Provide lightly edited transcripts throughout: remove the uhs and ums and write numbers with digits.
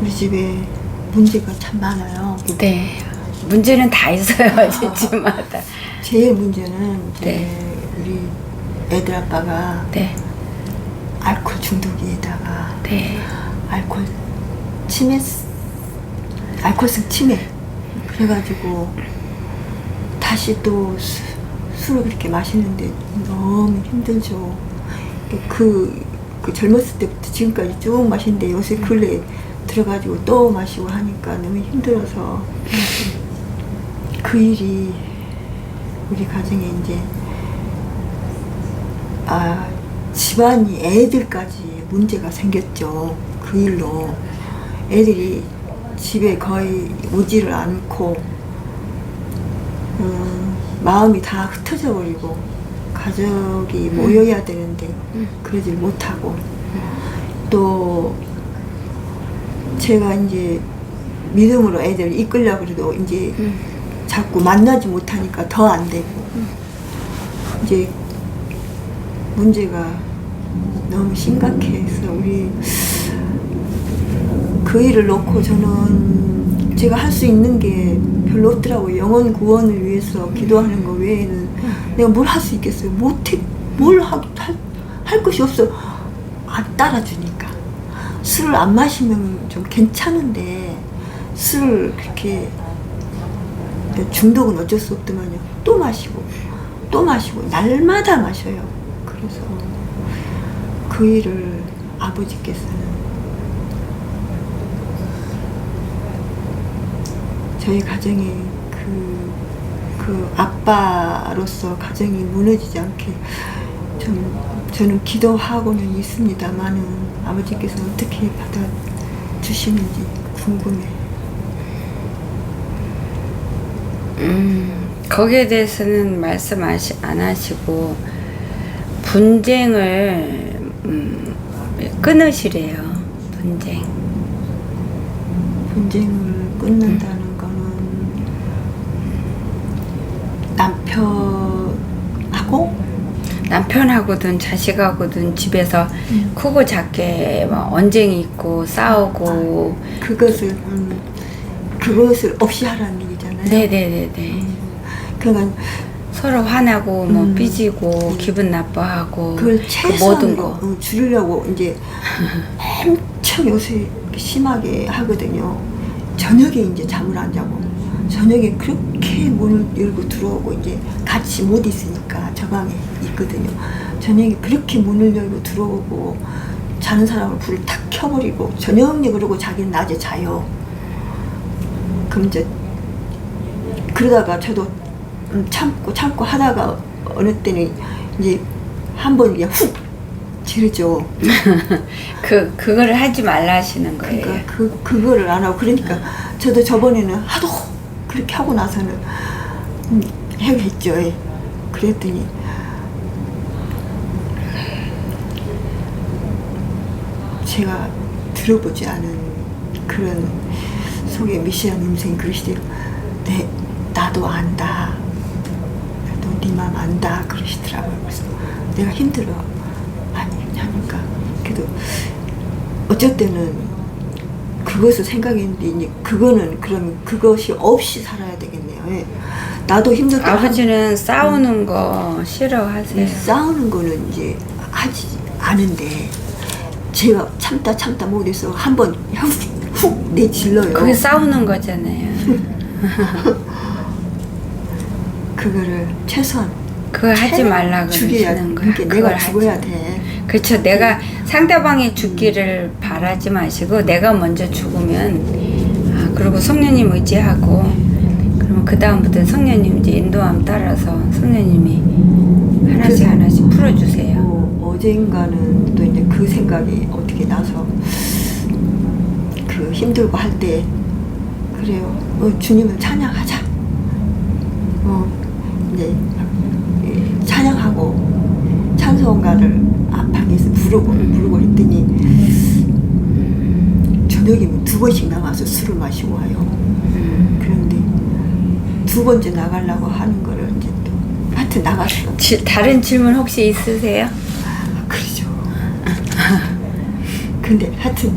우리 집에 문제가 참 많아요. 네. 문제는 다 있어요, 집마다. 제일 문제는 이제 네. 우리 애들 아빠가 네. 알코올 중독에다가 네. 알코올성 치매. 그래가지고 다시 또 술을 그렇게 마시는데 너무 힘들죠. 그 젊었을 때부터 지금까지 쭉 마시는데 요새 근래에 들어가지고 또 마시고 하니까 너무 힘들어서 그 일이 우리 가정에 이제 집안이 애들까지 문제가 생겼죠. 그 일로 애들이 집에 거의 오지를 않고 마음이 다 흩어져 버리고 가족이 모여야 되는데 그러질 못하고 또 제가 이제 믿음으로 애들을 이끌려고 그래도 이제 자꾸 만나지 못하니까 더 안 되고 이제 문제가 너무 심각해서 우리 그 일을 놓고 저는 제가 할 수 있는 게 별로 없더라고요. 영혼 구원을 위해서 기도하는 거 외에는 내가 뭘 할 수 있겠어요. 뭘 할 것이 없어. 안 따라주니까. 술을 안 마시면 좀 괜찮은데 술을 그렇게 중독은 어쩔 수 없더만요. 또 마시고 날마다 마셔요. 그래서 그 일을 아버지께서는 저희 가정이 그 아빠로서 가정이 무너지지 않게 저는 기도하고는 있습니다만은 아버지께서 어떻게 받아주시는지 궁금해. 거기에 대해서는 말씀 안 하시고 분쟁을 끊으시래요. 분쟁을 끊는다는 거는 남편하고든 자식하고든 집에서 크고 작게 막 언쟁이 있고 싸우고 그것을 없이 하라는 얘기잖아요. 네네네네. 그러니까 서로 화나고 뭐 삐지고 기분 나빠하고 그걸 모든 최소한으로 거 줄이려고 이제 엄청 요새 심하게 하거든요. 저녁에 이제 잠을 안 자고 저녁에 그렇게 문을 열고 들어오고 이제 같이 못 있으니까 저 방에 있거든요. 저녁에 그렇게 문을 열고 들어오고 자는 사람을 불을 탁 켜버리고 저녁에 그러고 자기는 낮에 자요. 그럼 이제 그러다가 저도 참고 하다가 어느 때는 이제 한 번 그냥 훅 지르죠. 그거를 하지 말라 하시는 거예요. 그러니까 그거를 안 하고 그러니까 저도 저번에는 하도 그렇게 하고 나서는 해했죠. 그랬더니 제가 들어보지 않은 그런 속에 미시한 음성이 그러시대요. 네, 나도 안다. 나도 네 맘 안다. 그러시더라고요. 그래서 내가 힘들어. 아니, 하니까. 그래도 어쩔 때는 그것을 생각했는데 이제 그러면 그것이 없이 살아야 되겠네요. 예. 나도 힘들다. 아버지는 싸우는 거 싫어하세요? 싸우는 거는 이제 하지 않은데 제가 참다 못해서 한번 훅 내질러요. 그게 싸우는 거잖아요. 그거를 최소한 그걸 하지 말라 그러시는 거예요. 그러니까 내가 죽어야 돼. 그렇죠. 내가 상대방이 죽기를 바라지 마시고 내가 먼저 죽으면 그리고 성령님 의지하고 그러면 그 다음부터 성령님 이제 인도함 따라서 성령님이 하나씩 풀어주세요. 어젠가는 또 이제 그 생각이 어떻게 나서 그 힘들고 할 때 그래요. 주님을 찬양하자. 이제 찬양하고 찬송가를 앞방에서 부르고 했더니 저녁에 2번씩 나가서 술을 마시고 와요. 그런데 2번째 나가려고 하는 거를 이제 또 하여튼 나갔어. 다른 질문 혹시 있으세요? 그러죠. 근데 하여튼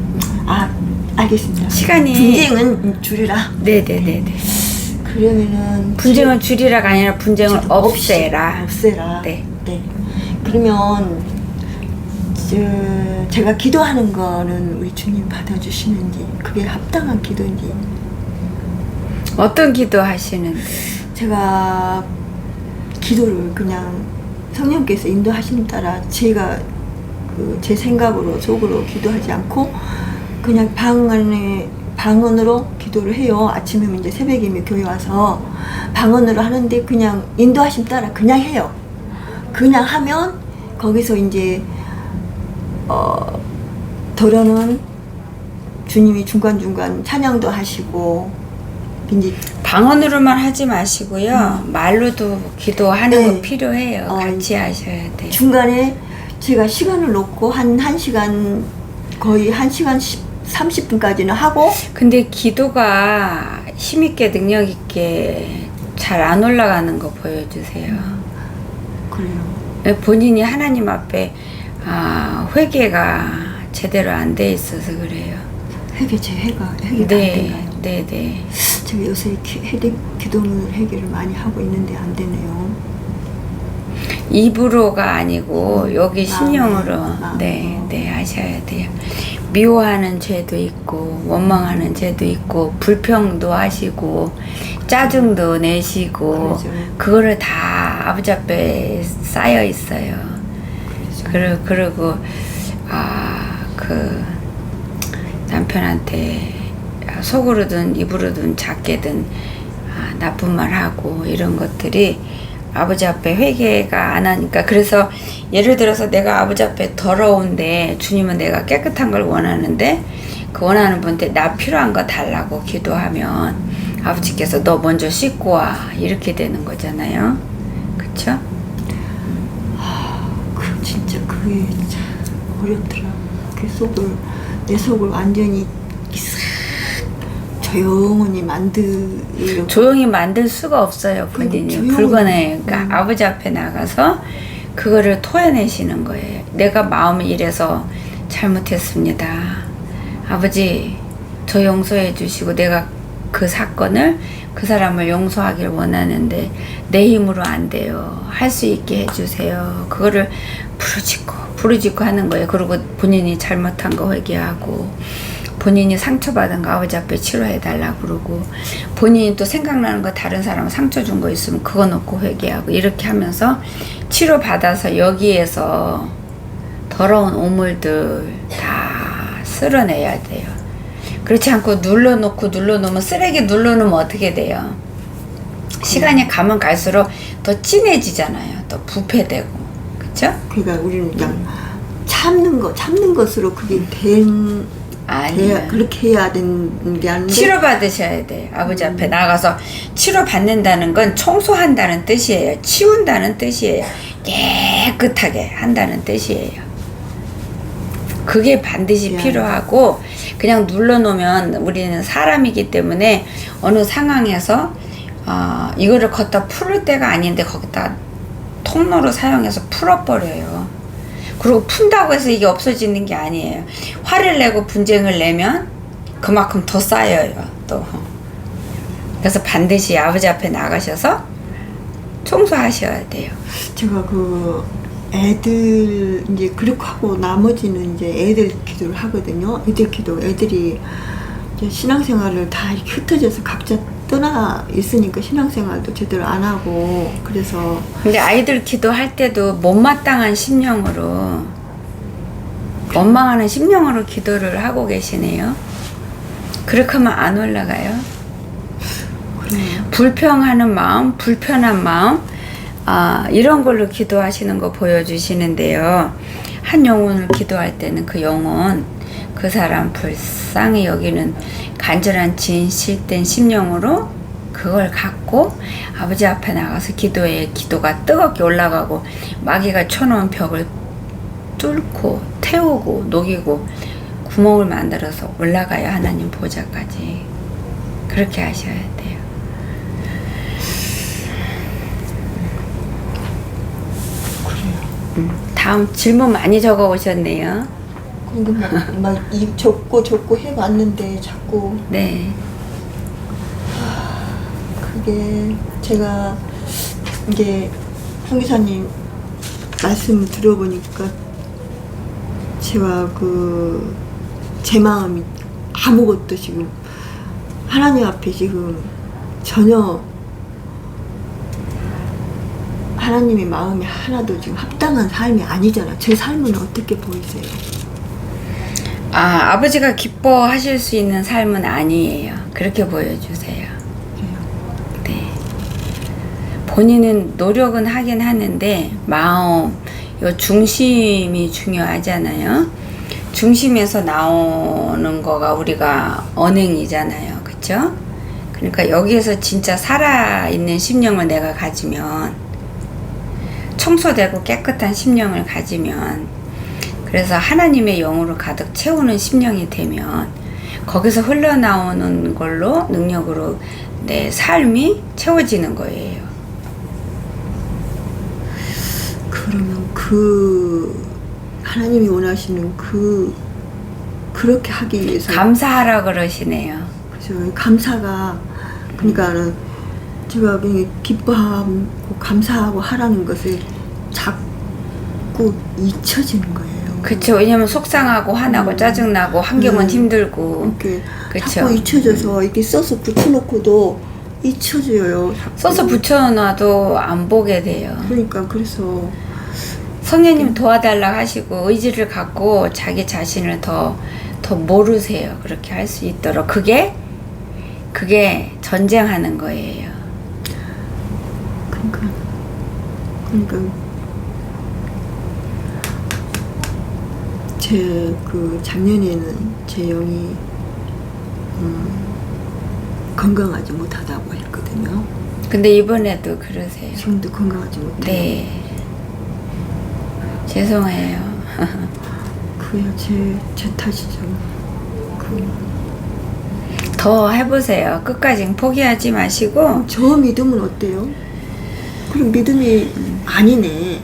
알겠습니다. 시간이 분쟁은 줄이라. 네네네네. 그러면은 분쟁을 줄이라가 아니라 분쟁을 없애라. 없애라. 네. 네. 그러면 제가 기도하는 거는 우리 주님 받아주시는지, 그게 합당한 기도인지. 어떤 기도 하시는데? 제가 기도를 그냥 성령께서 인도하시는 따라 제가 제 생각으로 속으로 기도하지 않고 그냥 방언으로 기도를 해요. 아침이면 이제 새벽이면 교회 와서 방언으로 하는데 그냥 인도하심 따라 그냥 해요. 그냥 하면 거기서 이제 더러는 주님이 중간중간 찬양도 하시고 이제 방언으로만 하지 마시고요. 말로도 기도하는 네. 거 필요해요. 같이 하셔야 돼요. 중간에 제가 시간을 놓고 한 1시간, 거의 1시간 30분까지는 하고. 근데 기도가 힘있게 능력있게 잘 안 올라가는 거 보여주세요. 그래요. 본인이 하나님 앞에 회개가 제대로 안 돼 있어서 그래요. 회개가 안 네, 되나요? 네. 제가 요새 기도문을 회개를 많이 하고 있는데 안 되네요. 입으로가 아니고 여기 심령으로 네 하셔야 돼요. 미워하는 죄도 있고 원망하는 죄도 있고 불평도 하시고 짜증도 내시고 그렇죠. 그거를 다 아버지 앞에 쌓여 있어요. 그리고 그 남편한테 속으로든 입으로든 작게든 나쁜 말 하고 이런 것들이 아버지 앞에 회개가 안 하니까. 그래서 예를 들어서 내가 아버지 앞에 더러운데 주님은 내가 깨끗한 걸 원하는데 그 원하는 분한테 나 필요한 거 달라고 기도하면 아버지께서 너 먼저 씻고 와 이렇게 되는 거잖아요. 그쵸? 진짜 그게 참 어렵더라. 내 속을 완전히 조용히 만들려고. 조용히 만들 수가 없어요. 본인이 불가능해요. 그러니까 아버지 앞에 나가서 그거를 토해내시는 거예요. 내가 마음이 이래서 잘못했습니다. 아버지 저 용서해 주시고 내가 그 사건을 그 사람을 용서하길 원하는데 내 힘으로 안 돼요. 할 수 있게 해주세요. 그거를 부르짖고 하는 거예요. 그리고 본인이 잘못한 거 회개하고 본인이 상처받은 거 아버지 앞에 치료해달라고 그러고 본인이 또 생각나는 거 다른 사람 상처 준 거 있으면 그거 놓고 회개하고 이렇게 하면서 치료받아서 여기에서 더러운 오물들 다 쓸어내야 돼요. 그렇지 않고 눌러놓으면 쓰레기 눌러놓으면 어떻게 돼요? 시간이 가면 갈수록 더 진해지잖아요. 또 부패되고. 그쵸? 그러니까 우리는 그냥 참는 것으로 그게 아니요. 그렇게 해야 되는 게 아닌데. 치료받으셔야 돼요. 아버지 앞에 나가서 치료받는다는 건 청소한다는 뜻이에요. 치운다는 뜻이에요. 깨끗하게 한다는 뜻이에요. 그게 반드시 필요하고 그냥 눌러놓으면 우리는 사람이기 때문에 어느 상황에서 이거를 걷다 풀을 때가 아닌데 거기다 통로로 사용해서 풀어버려요. 그리고 푼다고 해서 이게 없어지는 게 아니에요. 화를 내고 분쟁을 내면 그만큼 더 쌓여요. 또 그래서 반드시 아버지 앞에 나가셔서 청소하셔야 돼요. 제가 애들 이제 그렇게 하고 나머지는 이제 애들 기도를 하거든요. 애들이 이제 신앙생활을 다 이렇게 흩어져서 각자 떠나 있으니까 신앙생활도 제대로 안 하고. 그래서 근데 아이들 기도할 때도 못마땅한 심령으로 원망하는 심령으로 기도를 하고 계시네요. 그렇게 하면 안 올라가요. 그래요. 불평하는 마음, 불편한 마음 이런 걸로 기도하시는 거 보여주시는데요. 한 영혼을 기도할 때는 그 영혼 그 사람 불쌍히 여기는 간절한 진실된 심령으로 그걸 갖고 아버지 앞에 나가서 기도해. 기도가 뜨겁게 올라가고 마귀가 쳐놓은 벽을 뚫고 태우고 녹이고 구멍을 만들어서 올라가야 하나님 보좌까지. 그렇게 하셔야 돼요. 그래요. 다음 질문 많이 적어 오셨네요. 이거 막입 좁고 해봤는데 자꾸 네. 그게 제가 이제 홍 기사님 말씀 들어보니까 제가 제 마음이 아무것도 지금 하나님 앞에 지금 전혀 하나님의 마음이 하나도 지금 합당한 삶이 아니잖아요. 제 삶은 어떻게 보이세요? 아버지가 기뻐하실 수 있는 삶은 아니에요. 그렇게 보여주세요. 그래요. 네. 본인은 노력은 하긴 하는데 마음, 요 중심이 중요하잖아요. 중심에서 나오는 거가 우리가 언행이잖아요. 그쵸? 그러니까 여기에서 진짜 살아있는 심령을 내가 가지면, 청소되고 깨끗한 심령을 가지면, 그래서 하나님의 영으로 가득 채우는 심령이 되면 거기서 흘러나오는 걸로 능력으로 내 삶이 채워지는 거예요. 그러면 하나님이 원하시는 그렇게 하기 위해서 감사하라 그러시네요. 그죠. 감사가 그러니까 제가 그냥 기뻐하고 감사하고 하라는 것을 자꾸 잊혀지는 거예요. 그쵸. 왜냐면 속상하고 화나고 짜증나고 환경은 힘들고. 이렇게 그쵸. 자꾸 잊혀져서 이렇게 써서 붙여놓고도 잊혀져요. 자꾸. 써서 붙여놔도 안 보게 돼요. 그러니까 그래서 성령님 도와달라고 하시고 의지를 갖고 자기 자신을 더 모르세요. 그렇게 할 수 있도록. 그게 전쟁하는 거예요. 그러니까 제 작년에는 제 영이 건강하지 못하다고 했거든요. 근데 이번에도 그러세요. 지금도 건강하지 못해요. 네. 죄송해요. 그야 제 탓이죠. 더 해보세요. 끝까지 포기하지 마시고. 저 믿음은 어때요? 그럼 믿음이 아니네.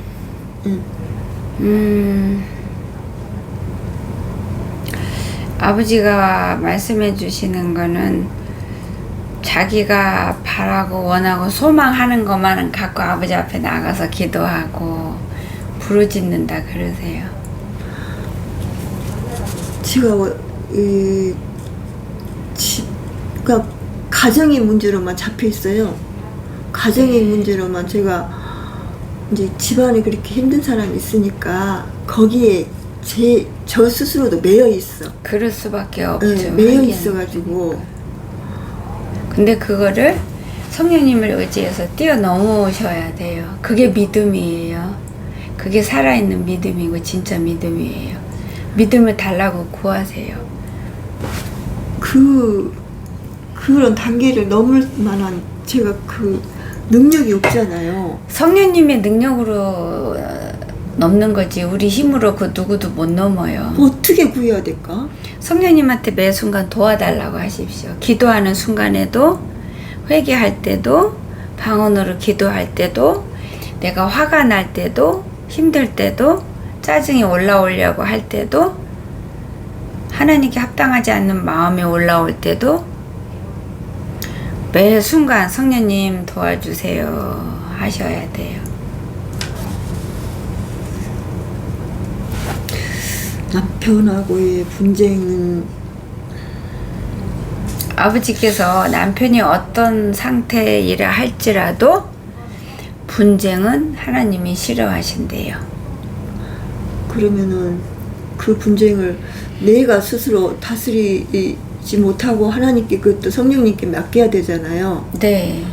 아버지가 말씀해 주시는 거는 자기가 바라고 원하고 소망하는 것만은 갖고 아버지 앞에 나가서 기도하고 부르짖는다 그러세요. 제가 그러니까 가정의 문제로만 잡혀 있어요. 가정의 문제로만 제가 이제 집안에 그렇게 힘든 사람이 있으니까 거기에 저 스스로도 매여 있어. 그럴 수밖에 없죠. 네, 매여 있어가지고. 근데 그거를 성령님을 의지해서 뛰어넘으셔야 돼요. 그게 믿음이에요. 그게 살아있는 믿음이고 진짜 믿음이에요. 믿음을 달라고 구하세요. 그런 단계를 넘을 만한 제가 능력이 없잖아요. 성령님의 능력으로 넘는 거지 우리 힘으로 그 누구도 못 넘어요. 어떻게 구해야 될까? 성령님한테 매 순간 도와달라고 하십시오. 기도하는 순간에도, 회개할 때도, 방언으로 기도할 때도, 내가 화가 날 때도, 힘들 때도, 짜증이 올라오려고 할 때도, 하나님께 합당하지 않는 마음이 올라올 때도 매 순간 성령님 도와주세요 하셔야 돼요. 남편하고의 분쟁은 아버지께서 남편이 어떤 상태이라 할지라도 분쟁은 하나님이 싫어하신대요. 그러면은 그 분쟁을 내가 스스로 다스리지 못하고 하나님께 그것도 성령님께 맡겨야 되잖아요. 네.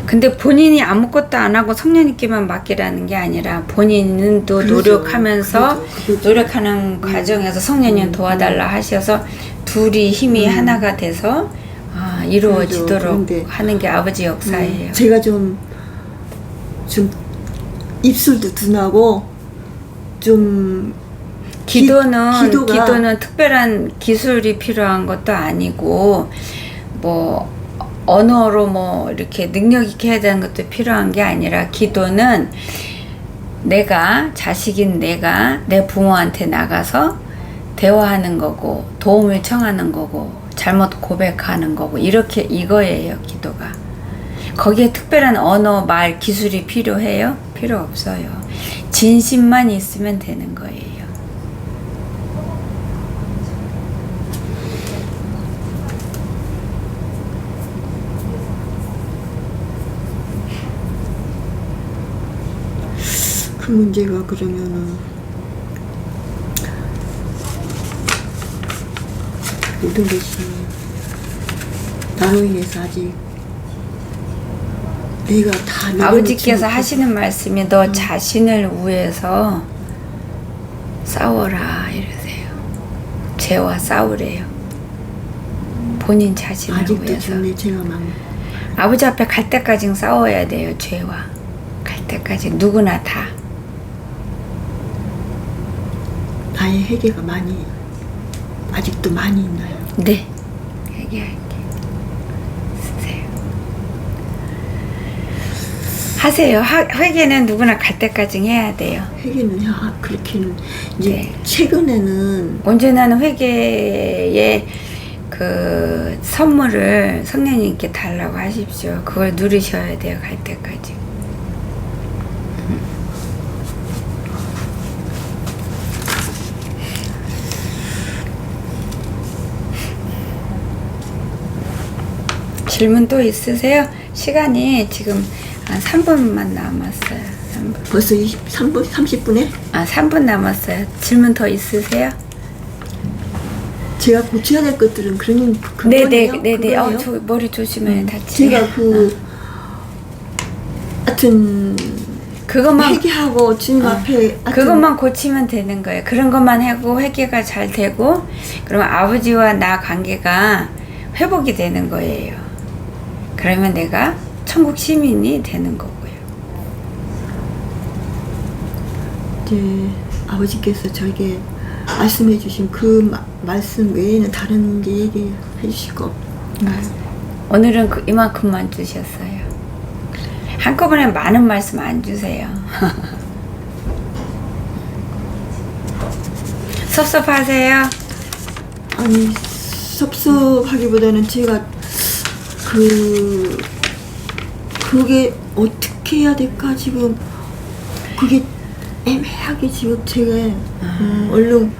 근데 본인이 아무것도 안 하고 성령님께만 맡기라는 게 아니라 본인은 또 그렇죠. 노력하면서 그렇죠. 노력하는 과정에서 성령님 도와달라 하셔서 둘이 힘이 하나가 돼서 이루어지도록 그런데, 하는 게 아버지 역사예요. 제가 좀 입술도 둔하고 좀 기도는 특별한 기술이 필요한 것도 아니고 뭐 언어로 뭐 이렇게 능력 있게 해야 되는 것도 필요한 게 아니라 기도는 내가 자식인 내가 내 부모한테 나가서 대화하는 거고 도움을 청하는 거고 잘못 고백하는 거고 이렇게 이거예요. 기도가. 거기에 특별한 언어 말 기술이 필요해요? 필요 없어요. 진심만 있으면 되는 거예요. 그 문제가 그러면은 모든 것이 나로 인해서 아직 내가 다 아버지께서 하시는 말씀이 너 자신을 위해서 싸워라 이러세요. 죄와 싸우래요. 본인 자신을 아직도 위해서. 좀 죄가 많아. 아버지 앞에 갈 때까지 싸워야 돼요. 죄와. 갈 때까지 누구나 다. 나의 회개가 많이 아직도 많이 있나요? 네. 얘기할게. 쓰세요. 하세요. 회개는 누구나 갈 때까지 해야 돼요. 회개는 그렇게는 이제 네. 최근에는 온전한 회개의 그 선물을 성령님께 달라고 하십시오. 그걸 누리셔야 돼요. 갈 때까지. 질문 또 있으세요? 시간이 지금 한 3분만 남았어요. 3분. 벌써 23분 30분에 3분 남았어요. 질문 더 있으세요? 제가 고쳐야 될 것들은 그런 네네. 그거예요? 저 머리 조심해 다치네. 제가 하여튼 그것만 회개하고 주님 앞에 하여튼 그것만 고치면 되는 거예요. 그런 것만 하고 회개가 잘 되고 그러면 아버지와 나 관계가 회복이 되는 거예요. 그러면 내가 천국 시민이 되는 거고요. 이제 아버지께서 저에게 말씀해 주신 그 말씀 외에는 다른 게 얘기해 주실 거 없나요? 오늘은 이만큼만 주셨어요. 한꺼번에 많은 말씀 안 주세요. 섭섭하세요? 아니 섭섭하기보다는 제가 그게 어떻게 해야 될까 지금 그게 애매하게 지금 제가 얼른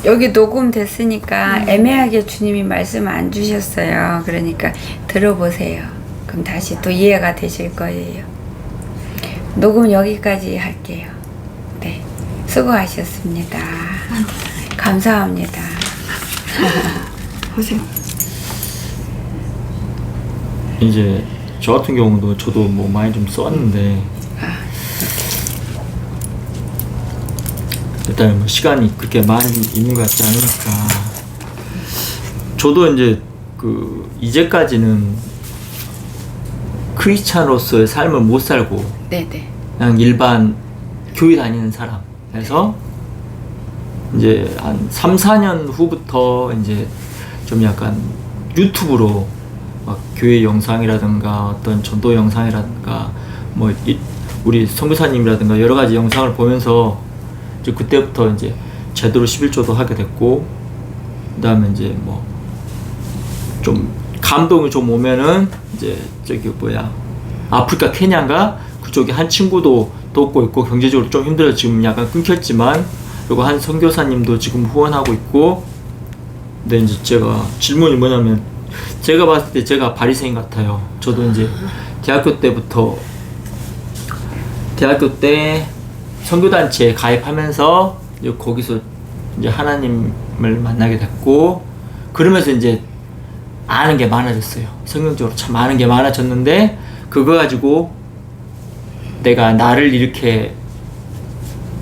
여기 녹음 됐으니까 애매하게 주님이 말씀 안 주셨어요. 그러니까 들어보세요. 그럼 다시 또 이해가 되실 거예요. 녹음 여기까지 할게요. 네, 수고하셨습니다. 감사합니다. 보세요. 이제 저 같은 경우도 저도 뭐 많이 좀 썼는데 일단 뭐 시간이 그렇게 많이 있는 것 같지 않으니까 저도 이제 이제까지는 크리스찬으로서의 삶을 못 살고 네네. 그냥 일반 교회 다니는 사람 해서 이제 한 3, 4년 후부터 이제 좀 약간 유튜브로 막 교회 영상이라든가 어떤 전도 영상이라든가 뭐 우리 선교사님이라든가 여러 가지 영상을 보면서 이제 그때부터 이제 제대로 11조도 하게 됐고 그다음에 이제 뭐 좀 감동이 좀 오면은 이제 저기 아프리카 케냐인가 그쪽에 한 친구도 돕고 있고 경제적으로 좀 힘들어 지금 약간 끊겼지만 그리고 한 선교사님도 지금 후원하고 있고 근데 이제 제가 질문이 뭐냐면 제가 봤을 때 제가 바리새인 같아요. 저도 이제 대학교 때 선교단체에 가입하면서 이제 거기서 이제 하나님을 만나게 됐고 그러면서 이제 아는 게 많아졌어요. 성경적으로 참 아는 게 많아졌는데 그거 가지고 내가 나를 이렇게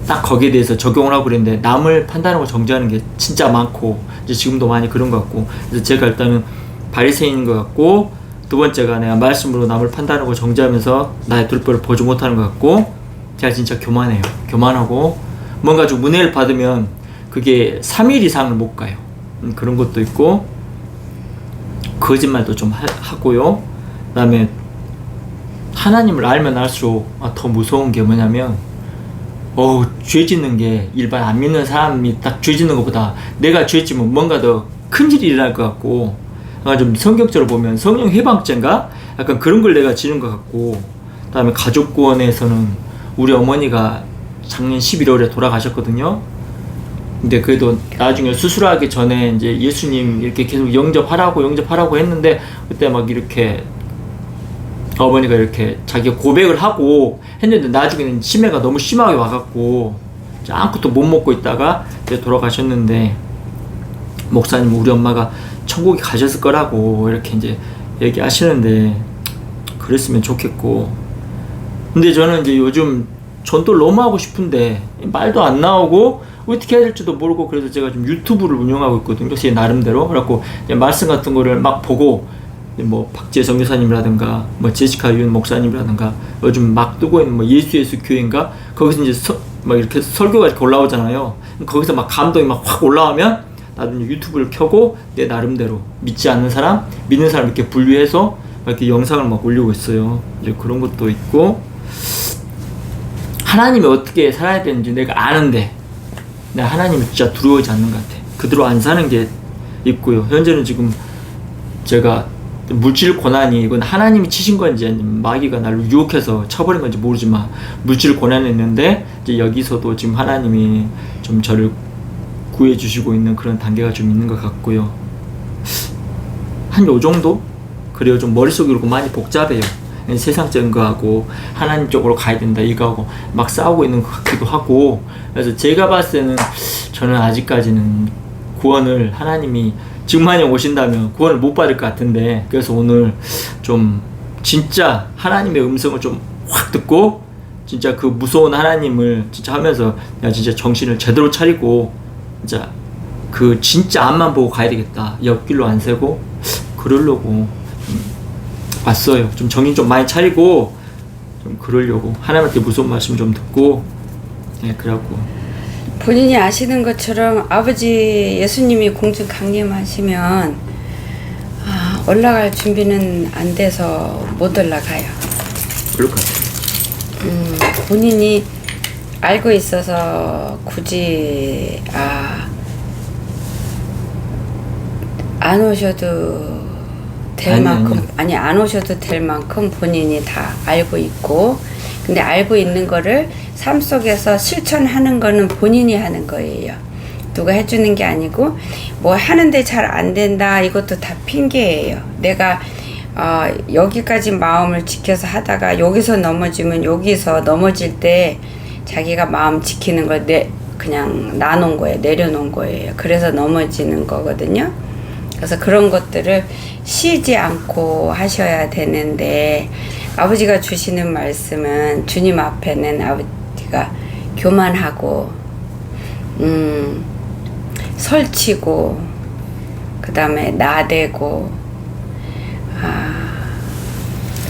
딱 거기에 대해서 적용을 하고 그랬는데 남을 판단하고 정죄하는 게 진짜 많고 이제 지금도 많이 그런 것 같고 그래서 제가 일단은 바리새인인 것 같고 두 번째가 내가 말씀으로 남을 판단하고 정죄하면서 나의 둘보를 보지 못하는 것 같고 제가 진짜 교만해요. 교만하고 뭔가 좀 은혜를 받으면 그게 3일 이상을 못 가요. 그런 것도 있고 거짓말도 좀 하고요. 그 다음에 하나님을 알면 알수록 더 무서운 게 뭐냐면 죄 짓는 게 일반 안 믿는 사람이 딱 죄 짓는 것보다 내가 죄 짓면 뭔가 더 큰일이 일어날 것 같고, 약간 좀 성경적으로 보면 성령 해방죄인가? 약간 그런 걸 내가 지는 것 같고, 그 다음에 가족구원에서는 우리 어머니가 작년 11월에 돌아가셨거든요. 근데 그래도 나중에 수술하기 전에 이제 예수님 이렇게 계속 영접하라고 했는데, 그때 막 이렇게 어머니가 이렇게 자기가 고백을 하고 했는데 나중에는 치매가 너무 심하게 와갖고 아무것도 못 먹고 있다가 이제 돌아가셨는데, 목사님 우리 엄마가 천국에 가셨을 거라고 이렇게 이제 얘기하시는데 그랬으면 좋겠고, 근데 저는 이제 요즘 전도를 너무 하고 싶은데 말도 안 나오고 어떻게 해야 될지도 모르고, 그래서 제가 좀 유튜브를 운영하고 있거든요. 제 나름대로. 그래갖고 말씀 같은 거를 막 보고, 뭐 박재 선교사님이라든가 뭐 제시카 윤 목사님이라든가 요즘 막 뜨고 있는 뭐 예수 교회인가, 거기서 이제 막 이렇게 설교가 이렇게 올라오잖아요. 거기서 막 감동이 막 확 올라오면 나도 이제 유튜브를 켜고 내 나름대로 믿지 않는 사람, 믿는 사람 이렇게 분류해서 막 이렇게 영상을 막 올리고 있어요. 이제 그런 것도 있고, 하나님이 어떻게 살아야 되는지 내가 아는데 내가 하나님이 진짜 두려워하지 않는 것 같아. 그대로 안 사는 게 있고요. 현재는 지금 제가 물질 고난이, 이건 하나님이 치신 건지 아니면 마귀가 나를 유혹해서 쳐버린 건지 모르지만 물질 고난이 있는데, 이제 여기서도 지금 하나님이 좀 저를 구해주시고 있는 그런 단계가 좀 있는 것 같고요. 한 요 정도? 그래요. 좀 머릿속이 그렇고 많이 복잡해요. 세상적인 거하고 하나님 쪽으로 가야 된다 이거하고 막 싸우고 있는 것 같기도 하고, 그래서 제가 봤을 때는 저는 아직까지는 구원을 하나님이 지금 만약 오신다면 구원을 못 받을 것 같은데, 그래서 오늘 좀 진짜 하나님의 음성을 좀 확 듣고 진짜 그 무서운 하나님을 진짜 하면서 내가 진짜 정신을 제대로 차리고 진짜 그 진짜 앞만 보고 가야 되겠다, 옆길로 안 새고 그러려고 왔어요. 좀 정신 좀 많이 차리고 좀 그러려고, 하나님한테 무서운 말씀 좀 듣고, 그래갖고 본인이 아시는 것처럼 아버지 예수님이 공중 강림하시면 올라갈 준비는 안 돼서 못 올라가요. 그럴 것 같아요. 본인이 알고 있어서 굳이 안 오셔도 될 만큼, 안 오셔도 될 만큼 본인이 다 알고 있고, 근데 알고 있는 거를 삶 속에서 실천하는 거는 본인이 하는 거예요. 누가 해주는 게 아니고, 뭐 하는데 잘 안 된다 이것도 다 핑계예요. 내가 여기까지 마음을 지켜서 하다가 여기서 넘어지면 여기서 넘어질 때 자기가 마음 지키는 걸 그냥 놔놓은 거예요. 내려놓은 거예요. 그래서 넘어지는 거거든요. 그래서 그런 것들을 쉬지 않고 하셔야 되는데, 아버지가 주시는 말씀은 주님 앞에는 아버지가 교만하고 설치고 그 다음에 나대고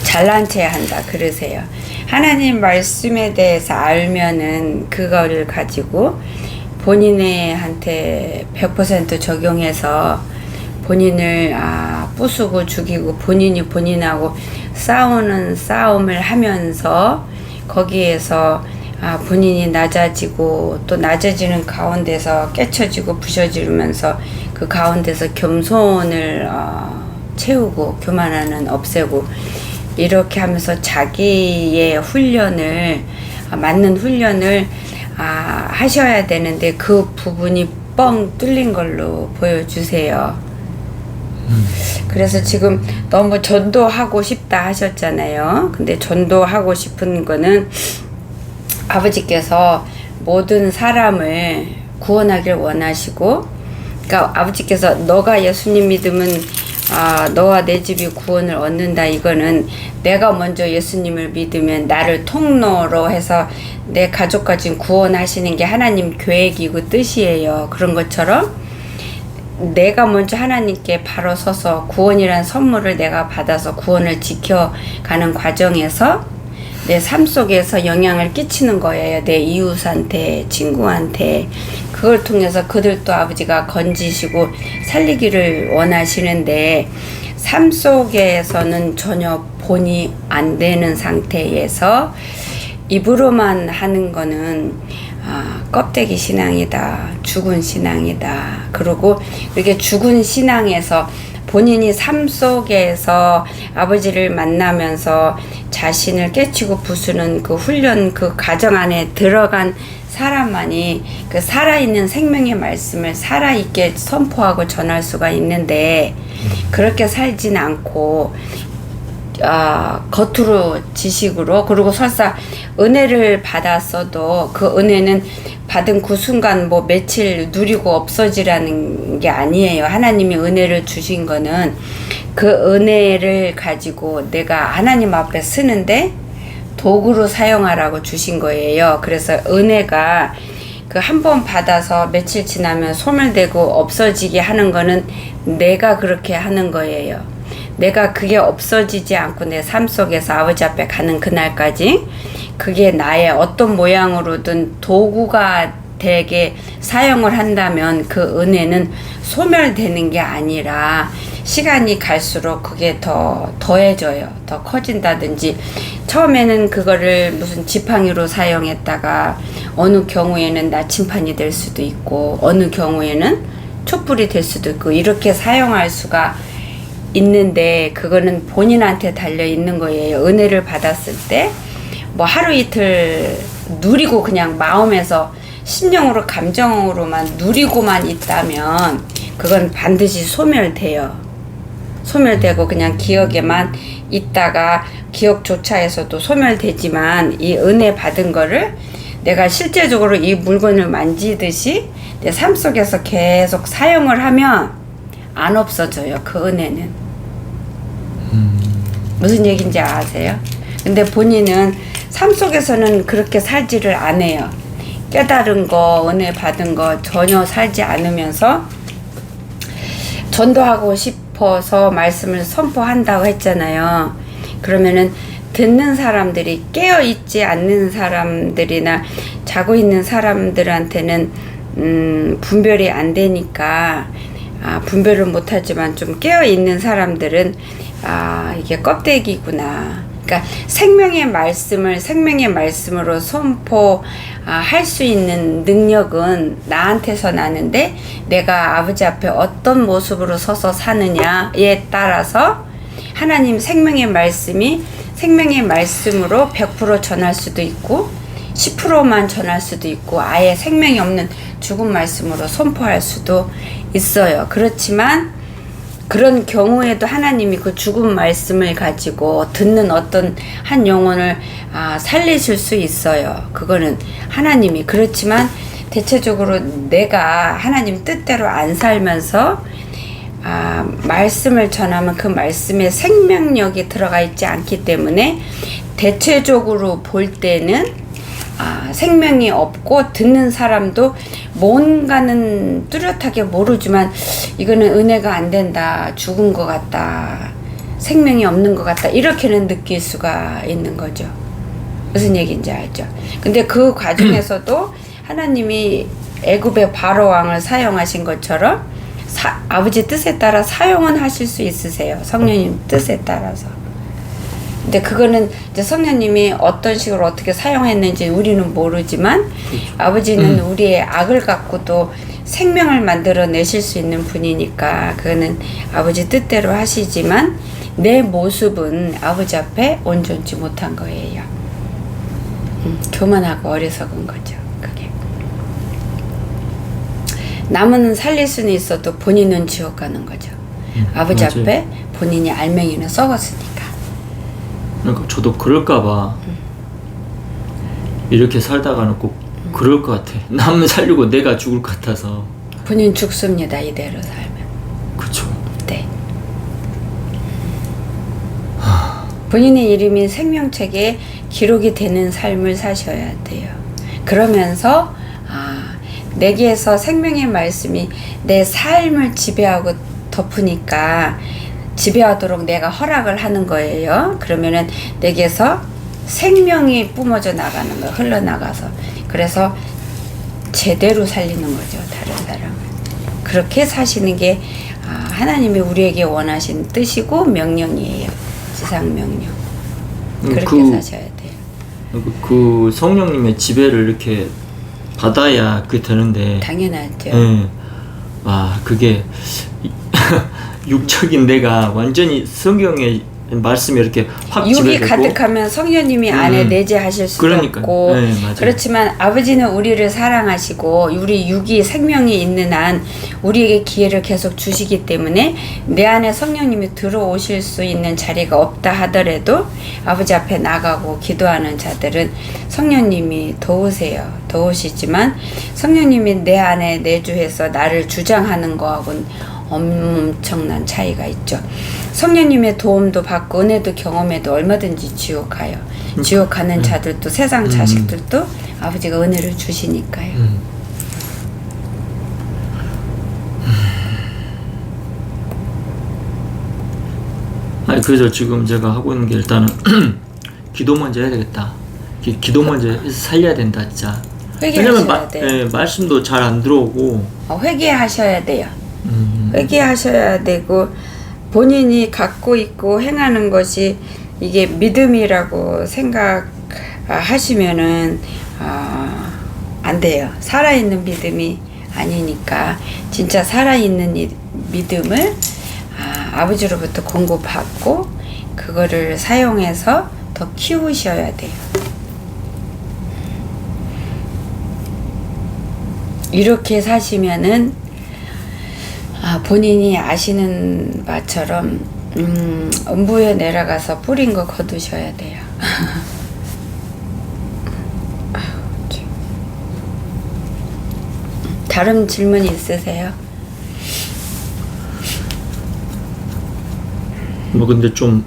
잘난 체 한다 그러세요. 하나님 말씀에 대해서 알면은 그거를 가지고 본인한테 100% 적용해서 본인을 부수고 죽이고 본인이 본인하고 싸우는 싸움을 하면서 거기에서 본인이 낮아지고 또 낮아지는 가운데서 깨쳐지고 부셔지면서 그 가운데서 겸손을 채우고 교만하는 없애고 이렇게 하면서 자기의 훈련을 맞는 훈련을 하셔야 되는데 그 부분이 뻥 뚫린 걸로 보여주세요. 그래서 지금 너무 전도하고 싶다 하셨잖아요. 근데 전도하고 싶은 거는 아버지께서 모든 사람을 구원하길 원하시고, 그러니까 아버지께서 너가 예수님 믿으면 너와 내 집이 구원을 얻는다, 이거는 내가 먼저 예수님을 믿으면 나를 통로로 해서 내 가족까지 구원하시는 게 하나님 계획이고 뜻이에요. 그런 것처럼 내가 먼저 하나님께 바로 서서 구원이란 선물을 내가 받아서 구원을 지켜가는 과정에서 내 삶 속에서 영향을 끼치는 거예요. 내 이웃한테, 친구한테. 그걸 통해서 그들도 아버지가 건지시고 살리기를 원하시는데, 삶 속에서는 전혀 본이 안 되는 상태에서 입으로만 하는 거는 껍데기 신앙이다, 죽은 신앙이다. 그리고 이렇게 죽은 신앙에서 본인이 삶 속에서 아버지를 만나면서 자신을 깨치고 부수는 그 훈련, 그 과정 안에 들어간 사람만이 그 살아있는 생명의 말씀을 살아있게 선포하고 전할 수가 있는데, 그렇게 살진 않고 겉으로 지식으로, 그리고 설사 은혜를 받았어도 그 은혜는 받은 그 순간 뭐 며칠 누리고 없어지라는 게 아니에요. 하나님이 은혜를 주신 거는 그 은혜를 가지고 내가 하나님 앞에 쓰는데 도구로 사용하라고 주신 거예요. 그래서 은혜가 그 한 번 받아서 며칠 지나면 소멸되고 없어지게 하는 거는 내가 그렇게 하는 거예요. 내가 그게 없어지지 않고 내 삶 속에서 아버지 앞에 가는 그날까지 그게 나의 어떤 모양으로든 도구가 되게 사용을 한다면 그 은혜는 소멸되는 게 아니라 시간이 갈수록 그게 더 더해져요. 더 커진다든지, 처음에는 그거를 무슨 지팡이로 사용했다가 어느 경우에는 나침판이 될 수도 있고 어느 경우에는 촛불이 될 수도 있고 이렇게 사용할 수가 있는데, 그거는 본인한테 달려 있는 거예요. 은혜를 받았을 때 뭐 하루 이틀 누리고 그냥 마음에서 심령으로 감정으로만 누리고만 있다면 그건 반드시 소멸돼요. 소멸되고 그냥 기억에만 있다가 기억조차에서도 소멸되지만, 이 은혜 받은 거를 내가 실제적으로 이 물건을 만지듯이 내 삶 속에서 계속 사용을 하면 안 없어져요. 그 은혜는. 무슨 얘기인지 아세요? 근데 본인은 삶 속에서는 그렇게 살지를 않아요. 깨달은 거, 은혜 받은 거 전혀 살지 않으면서 전도하고 싶어서 말씀을 선포한다고 했잖아요. 그러면은 듣는 사람들이, 깨어있지 않는 사람들이나 자고 있는 사람들한테는 분별이 안 되니까, 분별을 못하지만 좀 깨어있는 사람들은 이게 껍데기구나. 그러니까 생명의 말씀을 생명의 말씀으로 선포할 수 있는 능력은 나한테서 나는데, 내가 아버지 앞에 어떤 모습으로 서서 사느냐에 따라서 하나님 생명의 말씀이 생명의 말씀으로 100% 전할 수도 있고 10%만 전할 수도 있고 아예 생명이 없는 죽은 말씀으로 선포할 수도 있어요. 그렇지만 그런 경우에도 하나님이 그 죽은 말씀을 가지고 듣는 어떤 한 영혼을 살리실 수 있어요. 그거는 하나님이. 그렇지만 대체적으로 내가 하나님 뜻대로 안 살면서 말씀을 전하면 그 말씀에 생명력이 들어가 있지 않기 때문에 대체적으로 볼 때는 생명이 없고, 듣는 사람도 뭔가는 뚜렷하게 모르지만 이거는 은혜가 안 된다, 죽은 것 같다, 생명이 없는 것 같다, 이렇게는 느낄 수가 있는 거죠. 무슨 얘기인지 알죠? 근데 그 과정에서도 하나님이 애굽의 바로 왕을 사용하신 것처럼 아버지 뜻에 따라 사용은 하실 수 있으세요. 성령님 뜻에 따라서. 근데 그거는 이제 성령님이 어떤 식으로 어떻게 사용했는지 우리는 모르지만, 아버지는 우리의 악을 갖고도 생명을 만들어 내실 수 있는 분이니까 그거는 아버지 뜻대로 하시지만, 내 모습은 아버지 앞에 온전치 못한 거예요. 교만하고 어리석은 거죠. 그게. 남은 살릴 수는 있어도 본인은 지옥 가는 거죠. 아버지 맞아요. 앞에 본인이 알맹이는 썩었으니까. 그러니까 저도 그럴까봐 이렇게 살다가는 꼭 그럴 것 같아. 남 살리고 내가 죽을 것 같아서. 본인 죽습니다. 이대로 살면. 그쵸. 네. 본인의 이름이 생명책에 기록이 되는 삶을 사셔야 돼요. 그러면서 내게서 생명의 말씀이 내 삶을 지배하고 덮으니까 지배하도록 내가 허락을 하는 거예요. 그러면은 내게서 생명이 뿜어져 나가는 거예요. 흘러나가서. 그래서 제대로 살리는 거죠. 다른 사람을. 그렇게 사시는 게 하나님이 우리에게 원하신 뜻이고 명령이에요. 지상 명령. 그렇게 사셔야 돼요. 그 성령님의 지배를 이렇게 받아야 그게 되는데. 당연하죠. 예. 와, 그게 육적인 내가 완전히 성경의 말씀이 이렇게 확 육이 지배되고. 가득하면 성령님이 안에 내재하실 수도 그러니까요. 없고 네, 맞아요. 그렇지만 아버지는 우리를 사랑하시고 우리 육이 생명이 있는 한 우리에게 기회를 계속 주시기 때문에 내 안에 성령님이 들어오실 수 있는 자리가 없다 하더라도 아버지 앞에 나가고 기도하는 자들은 성령님이 도우시지만 성령님이 내 안에 내주해서 나를 주장하는 거하고는 엄청난 차이가 있죠. 성령님의 도움도 받고 은혜도 경험해도 얼마든지 지옥 가요. 지옥 가는 자들도 세상 자식들도 아버지가 은혜를 주시니까요. 아니 그래서 지금 제가 하고 있는 게 일단은 기도 먼저 해야 되겠다. 기도 먼저 해서 살려야 된다 진짜. 회개하셔야 돼요. 예, 말씀도 잘 안 들어오고. 회개하셔야 돼요. 회개하셔야 되고 본인이 갖고 있고 행하는 것이 이게 믿음이라고 생각하시면은 안 돼요. 살아있는 믿음이 아니니까 진짜 살아있는 믿음을 아버지로부터 공급받고 그거를 사용해서 더 키우셔야 돼요. 이렇게 사시면은 본인이 아시는 바처럼 음부에 내려가서 뿌린 거 거두셔야 돼요. 다른 질문 있으세요? 뭐 근데 좀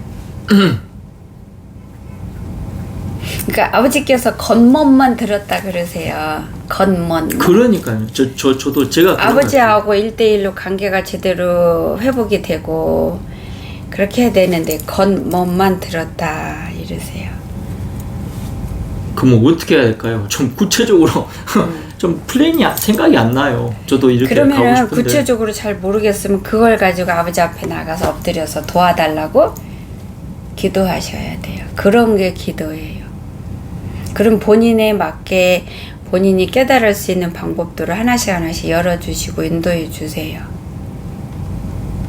그러니까 아버지께서 겉멋만 들었다 그러세요. 겉멋. 그러니까요. 저도 제가 아버지하고 1대1로 관계가 제대로 회복이 되고 그렇게 해야 되는데 겉멋만 들었다 이러세요. 그럼 어떻게 해야 될까요? 좀 구체적으로 좀 플랜이 생각이 안 나요. 저도 이렇게 가고 그러면 싶은데. 구체적으로 잘 모르겠으면 그걸 가지고 아버지 앞에 나가서 엎드려서 도와달라고 기도하셔야 돼요. 그런 게 기도예요. 그럼 본인에 맞게 본인이 깨달을 수 있는 방법들을 하나씩 하나씩 열어주시고 인도해 주세요.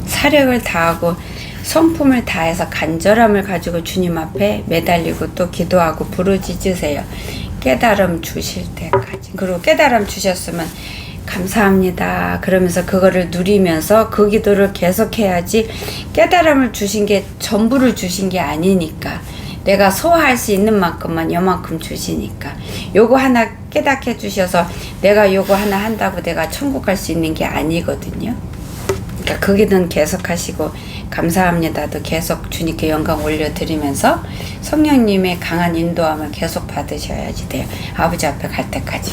사력을 다하고 성품을 다해서 간절함을 가지고 주님 앞에 매달리고 또 기도하고 부르짖으세요. 깨달음 주실 때까지. 그리고 깨달음 주셨으면 감사합니다. 그러면서 그거를 누리면서 그 기도를 계속해야지 깨달음을 주신 게 전부를 주신 게 아니니까 내가 소화할 수 있는 만큼만 요만큼 주시니까 요거 하나 깨닫게 주셔서 내가 요거 하나 한다고 내가 천국 갈 수 있는 게 아니거든요. 그러니까 그 기도는 계속 하시고 감사합니다도 계속 주님께 영광 올려드리면서 성령님의 강한 인도함을 계속 받으셔야지 돼요. 아버지 앞에 갈 때까지.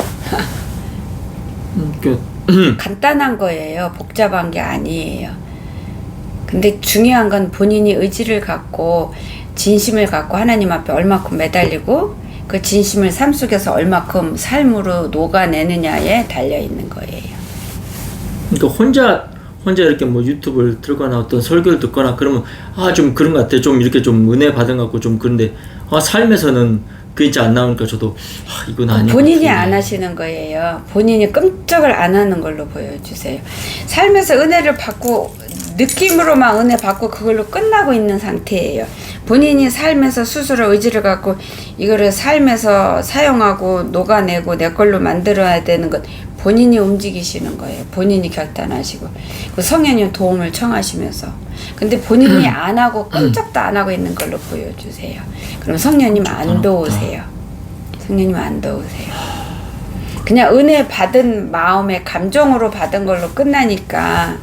간단한 거예요. 복잡한 게 아니에요. 근데 중요한 건 본인이 의지를 갖고 진심을 갖고 하나님 앞에 얼마큼 매달리고 그 진심을 삶 속에서 얼마큼 삶으로 녹아내느냐에 달려있는 거예요. 그러니까 혼자 이렇게 뭐 유튜브를 들거나 어떤 설교를 듣거나 그러면 좀 그런 것 같아요. 좀 이렇게 좀 은혜 받은 것 같고 좀 그런데 삶에서는 그게 이제 안 나오니까 저도 이건 아니야. 본인이 안 하시는 거예요. 본인이 끔찍을 안 하는 걸로 보여주세요. 삶에서 은혜를 받고 느낌으로만 은혜 받고 그걸로 끝나고 있는 상태예요. 본인이 삶에서 스스로 의지를 갖고 이거를 삶에서 사용하고 녹아내고 내 걸로 만들어야 되는 것 본인이 움직이시는 거예요. 본인이 결단하시고 그 성령님 도움을 청하시면서 근데 본인이 안 하고 꼼짝도 안 하고 있는 걸로 보여주세요. 그럼 성령님 안 도우세요. 성령님 안 도우세요. 그냥 은혜 받은 마음의 감정으로 받은 걸로 끝나니까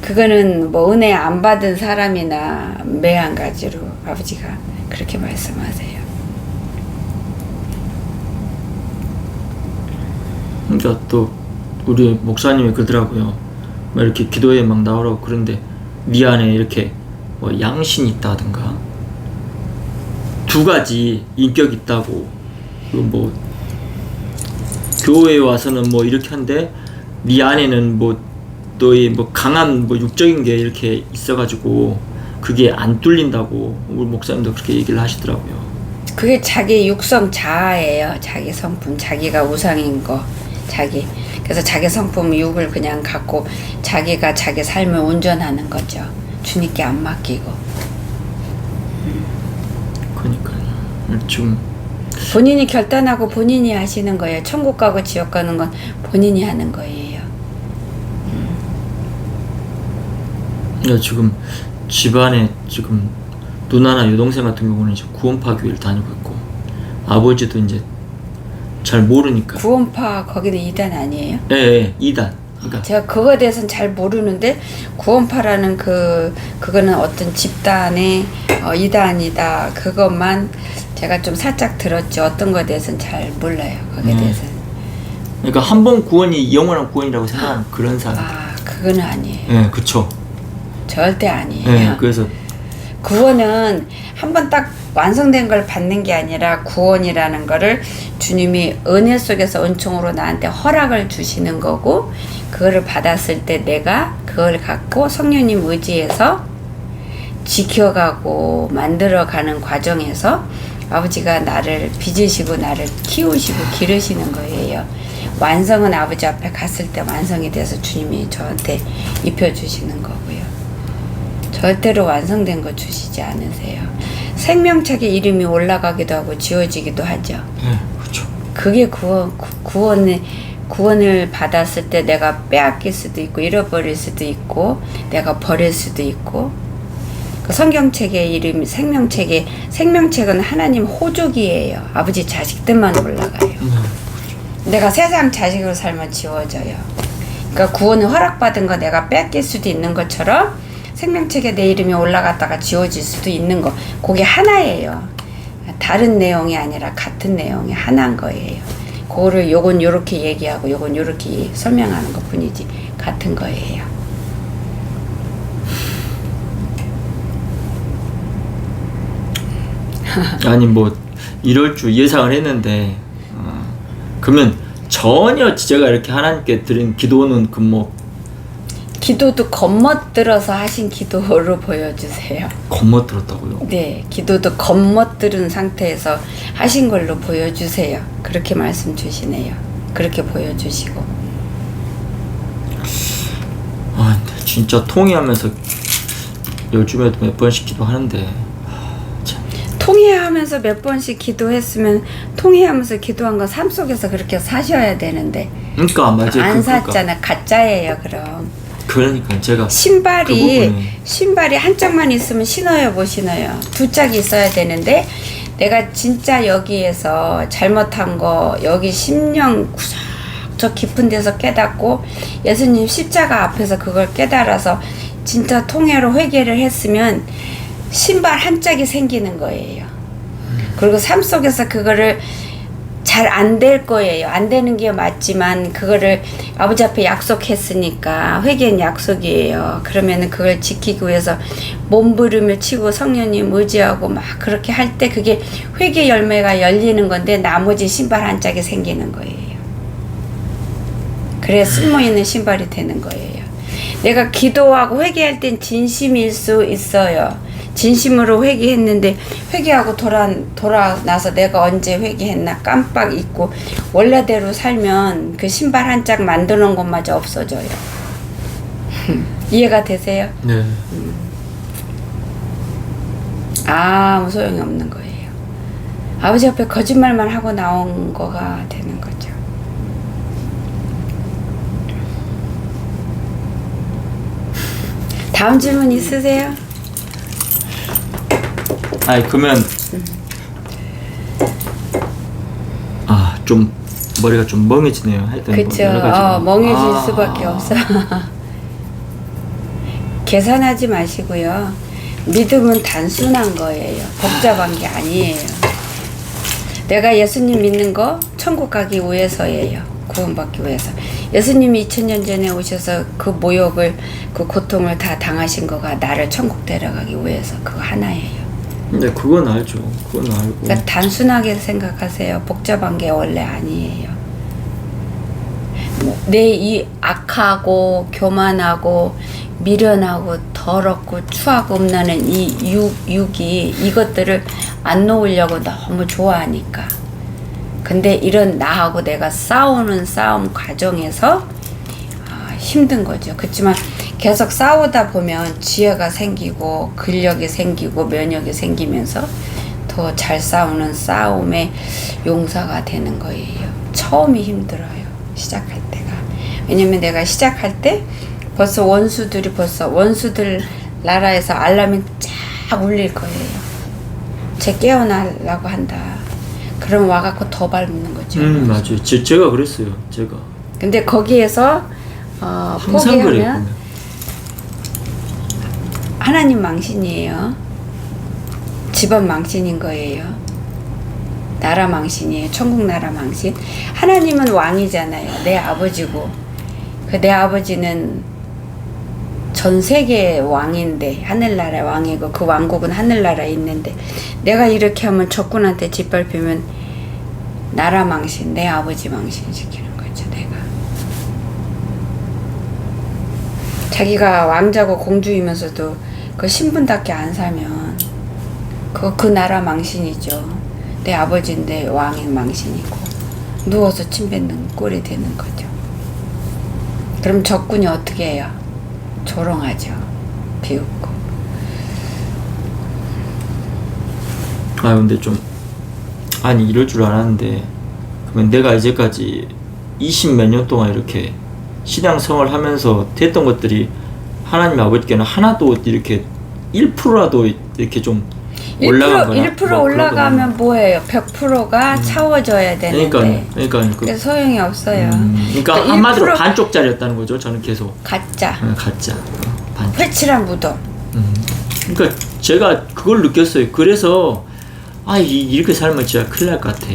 그거는 뭐 은혜 안 받은 사람이나 매한가지로 아버지가 그렇게 말씀하세요. 그러니까 또 우리 목사님이 그러더라고요. 막 이렇게 기도에 막 나오라고 그런데 네 안에 이렇게 뭐 양신이 있다든가 두 가지 인격이 있다고 그리고 뭐 교회에 와서는 뭐 이렇게 한데 네 안에는 뭐 너의 뭐 강한 뭐 육적인 게 이렇게 있어가지고 그게 안 뚫린다고 우리 목사님도 그렇게 얘기를 하시더라고요. 그게 자기 육성 자아예요. 자기 성품, 자기가 우상인 거, 자기. 그래서 자기 성품 육을 그냥 갖고 자기가 자기 삶을 운전하는 거죠. 주님께 안 맡기고. 그러니까요. 지금 본인이 결단하고 본인이 하시는 거예요. 천국 가고 지옥 가는 건 본인이 하는 거예요. 지금 집안에 지금 누나나 여동생 같은 경우는 이제 구원파 교회를 다니고 있고 아버지도 이제 잘 모르니까. 구원파 거기는 이단 아니에요? 예, 2단. 그러니까 제가 그거에 대해서는 잘 모르는데 구원파라는 그거는 어떤 집단의 이단이다 그것만 제가 좀 살짝 들었죠. 어떤 거에 대해서는 잘 몰라요. 거기에 대해서는. 그러니까 한 번 구원이 영원한 구원이라고 생각하는 그런 사람. 아, 그거는 아니에요. 예, 그쵸. 절대 아니에요. 예, 그래서 구원은 한 번 딱 완성된 걸 받는 게 아니라 구원이라는 거를 주님이 은혜 속에서 은총으로 나한테 허락을 주시는 거고 그거를 받았을 때 내가 그걸 갖고 성령님 의지해서 지켜가고 만들어가는 과정에서 아버지가 나를 빚으시고 나를 키우시고 기르시는 거예요. 완성은 아버지 앞에 갔을 때 완성이 돼서 주님이 저한테 입혀주시는 거고요. 절대로 완성된 거 주시지 않으세요. 생명책에 이름이 올라가기도 하고 지워지기도 하죠. 예, 그렇죠. 그게 구원을 받았을 때 내가 빼앗길 수도 있고 잃어버릴 수도 있고 내가 버릴 수도 있고 그 성경책의 이름이 생명책은 하나님 호족이에요. 아버지 자식들만 올라가요. 내가 세상 자식으로 살면 지워져요. 그러니까 구원을 허락받은 거 내가 뺏길 수도 있는 것처럼 생명책에 내 이름이 올라갔다가 지워질 수도 있는 거. 그게 하나예요. 다른 내용이 아니라 같은 내용이 하나인 거예요. 그거를 요건 요렇게 얘기하고 요건 요렇게 설명하는 것 뿐이지 같은 거예요. 아니 뭐 이럴 줄 예상을 했는데 그러면 전혀 제가 이렇게 하나님께 드린 기도는 기도도 겉멋들어서 하신 기도로 보여주세요. 겉멋들었다고요? 네, 기도도 겉멋들은 상태에서 하신 걸로 보여주세요. 그렇게 말씀 주시네요. 그렇게 보여주시고. 아, 근데 진짜 통회하면서 요즘에도 몇 번씩 기도하는데 참. 통회하면서 몇 번씩 기도했으면 통회하면서 기도한 건 삶 속에서 그렇게 사셔야 되는데 그러니까 맞아요. 안 샀잖아. 가짜예요. 그러니까 제가 신발이 한 짝만 있으면 신어요, 못 신어요? 두 짝이 있어야 되는데 내가 진짜 여기에서 잘못한 거 여기 심령 저 깊은 데서 깨닫고 예수님 십자가 앞에서 그걸 깨달아서 진짜 통회로 회개를 했으면 신발 한 짝이 생기는 거예요. 그리고 삶 속에서 그거를 잘 안 될 거예요. 안 되는 게 맞지만 그거를 아버지 앞에 약속했으니까 회개는 약속이에요. 그러면은 그걸 지키기 위해서 몸부림을 치고 성령님 의지하고 막 그렇게 할 때 그게 회개 열매가 열리는 건데 나머지 신발 한 짝이 생기는 거예요. 그래 쓸모있는 신발이 되는 거예요. 내가 기도하고 회개할 땐 진심일 수 있어요. 진심으로 회개했는데 회개하고 돌아나서 내가 언제 회개했나 깜빡 잊고 원래대로 살면 그 신발 한 짝 만드는 것마저 없어져요. 이해가 되세요? 네. 아무 소용이 없는 거예요. 아버지 앞에 거짓말만 하고 나온 거가 되는 거죠. 다음 질문 있으세요? 아니 그러면 좀 머리가 좀 멍해지네요. 하여튼 그쵸. 여러 가지가. 멍해질 수밖에 없어. 계산하지 마시고요. 믿음은 단순한 거예요. 복잡한 게 아니에요. 내가 예수님 믿는 거 천국 가기 위해서예요. 구원받기 위해서. 예수님이 2000년 전에 오셔서 그 모욕을 그 고통을 다 당하신 거가 나를 천국 데려가기 위해서 그거 하나예요. 네, 그건 알죠. 그건 알고. 그러니까 단순하게 생각하세요. 복잡한 게 원래 아니에요. 내 이 악하고 교만하고 미련하고 더럽고 추하고 없나는 이 육이 이것들을 안 놓으려고 너무 좋아하니까. 근데 이런 나하고 내가 싸우는 싸움 과정에서 힘든 거죠. 그렇지만 계속 싸우다 보면 지혜가 생기고 근력이 생기고 면역이 생기면서 더 잘 싸우는 싸움의 용사가 되는 거예요. 처음이 힘들어요. 시작할 때가. 왜냐면 내가 시작할 때 벌써 원수들 나라에서 알람이 쫙 울릴 거예요. 쟤 깨어나려고 한다. 그럼 와갖고 더 밟는 거죠. 맞아요. 제가 그랬어요. 제가. 근데 거기에서 항상 그래요. 포기하면 보면. 하나님 망신이에요. 집안 망신인 거예요. 나라 망신이에요. 천국 나라 망신. 하나님은 왕이잖아요. 내 아버지고. 내 아버지는 전 세계의 왕인데 하늘나라 왕이고 그 왕국은 하늘나라에 있는데 내가 이렇게 하면 적군한테 짓밟히면 나라 망신, 내 아버지 망신 시키는 거죠. 내가. 자기가 왕자고 공주이면서도 그 신분답게 안 살면 그 나라 망신이죠. 내 아버지인데 왕의 망신이고 누워서 침 뱉는 꼴이 되는 거죠. 그럼 적군이 어떻게 해요? 조롱하죠. 비웃고. 근데 좀 아니 이럴 줄 알았는데 그러면 내가 이제까지 20몇 년 동안 이렇게 신앙생활 하면서 됐던 것들이 하나님 아버지께는 하나도 이렇게 1%라도 이렇게 좀 올라가거나 1% 올라가면 뭐예요? 100%가 차워져야 되는데. 그러니까 그래서 소용이 없어요. 그러니까 한마디로 반쪽짜리였다는 거죠. 저는 계속 가짜. 가짜. 반쪽. 회칠한 무덤. 그러니까 제가 그걸 느꼈어요. 그래서 이렇게 살면 진짜 큰일 날 것 같아.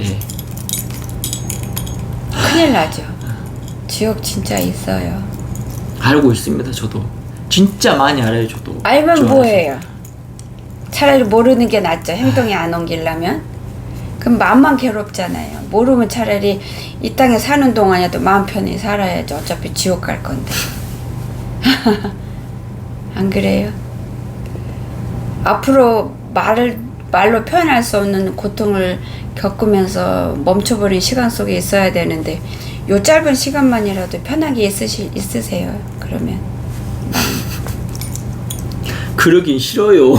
큰일 나죠. 지옥 진짜 있어요. 알고 있습니다. 저도 진짜 많이 알아요. 저도. 알면 좀 뭐해요? 차라리 모르는 게 낫죠. 행동이 안 옮기려면. 그럼 마음만 괴롭잖아요. 모르면 차라리 이 땅에 사는 동안에도 마음 편히 살아야죠. 어차피 지옥 갈 건데. 안 그래요? 앞으로 말로 표현할 수 없는 고통을 겪으면서 멈춰버린 시간 속에 있어야 되는데 요 짧은 시간만이라도 편하게 있으세요. 그러면 그러긴 싫어요.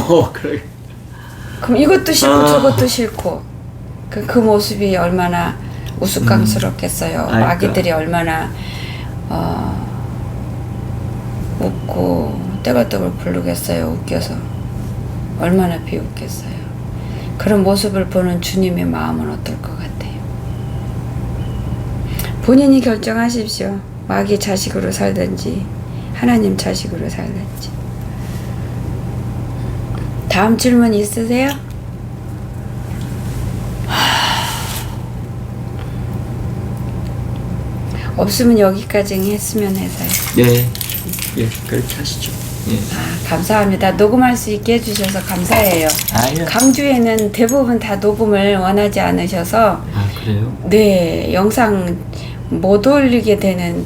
그럼 이것도 싫고 아. 저것도 싫고 그 모습이 얼마나 우스꽝스럽겠어요. 그러니까. 아기들이 얼마나 웃고 떼걸떼걸 부르겠어요. 웃겨서 얼마나 비웃겠어요. 그런 모습을 보는 주님의 마음은 어떨 것 같아요? 본인이 결정하십시오. 마귀 자식으로 살든지 하나님 자식으로 살든지. 다음 질문 있으세요? 없으면 여기까지 했으면 해서요. 네, 그렇게 하시죠. 예. 감사합니다. 녹음할 수 있게 해주셔서 감사해요. 아니요. 강주에는 대부분 다 녹음을 원하지 않으셔서 그래요? 네, 영상 못 올리게 되는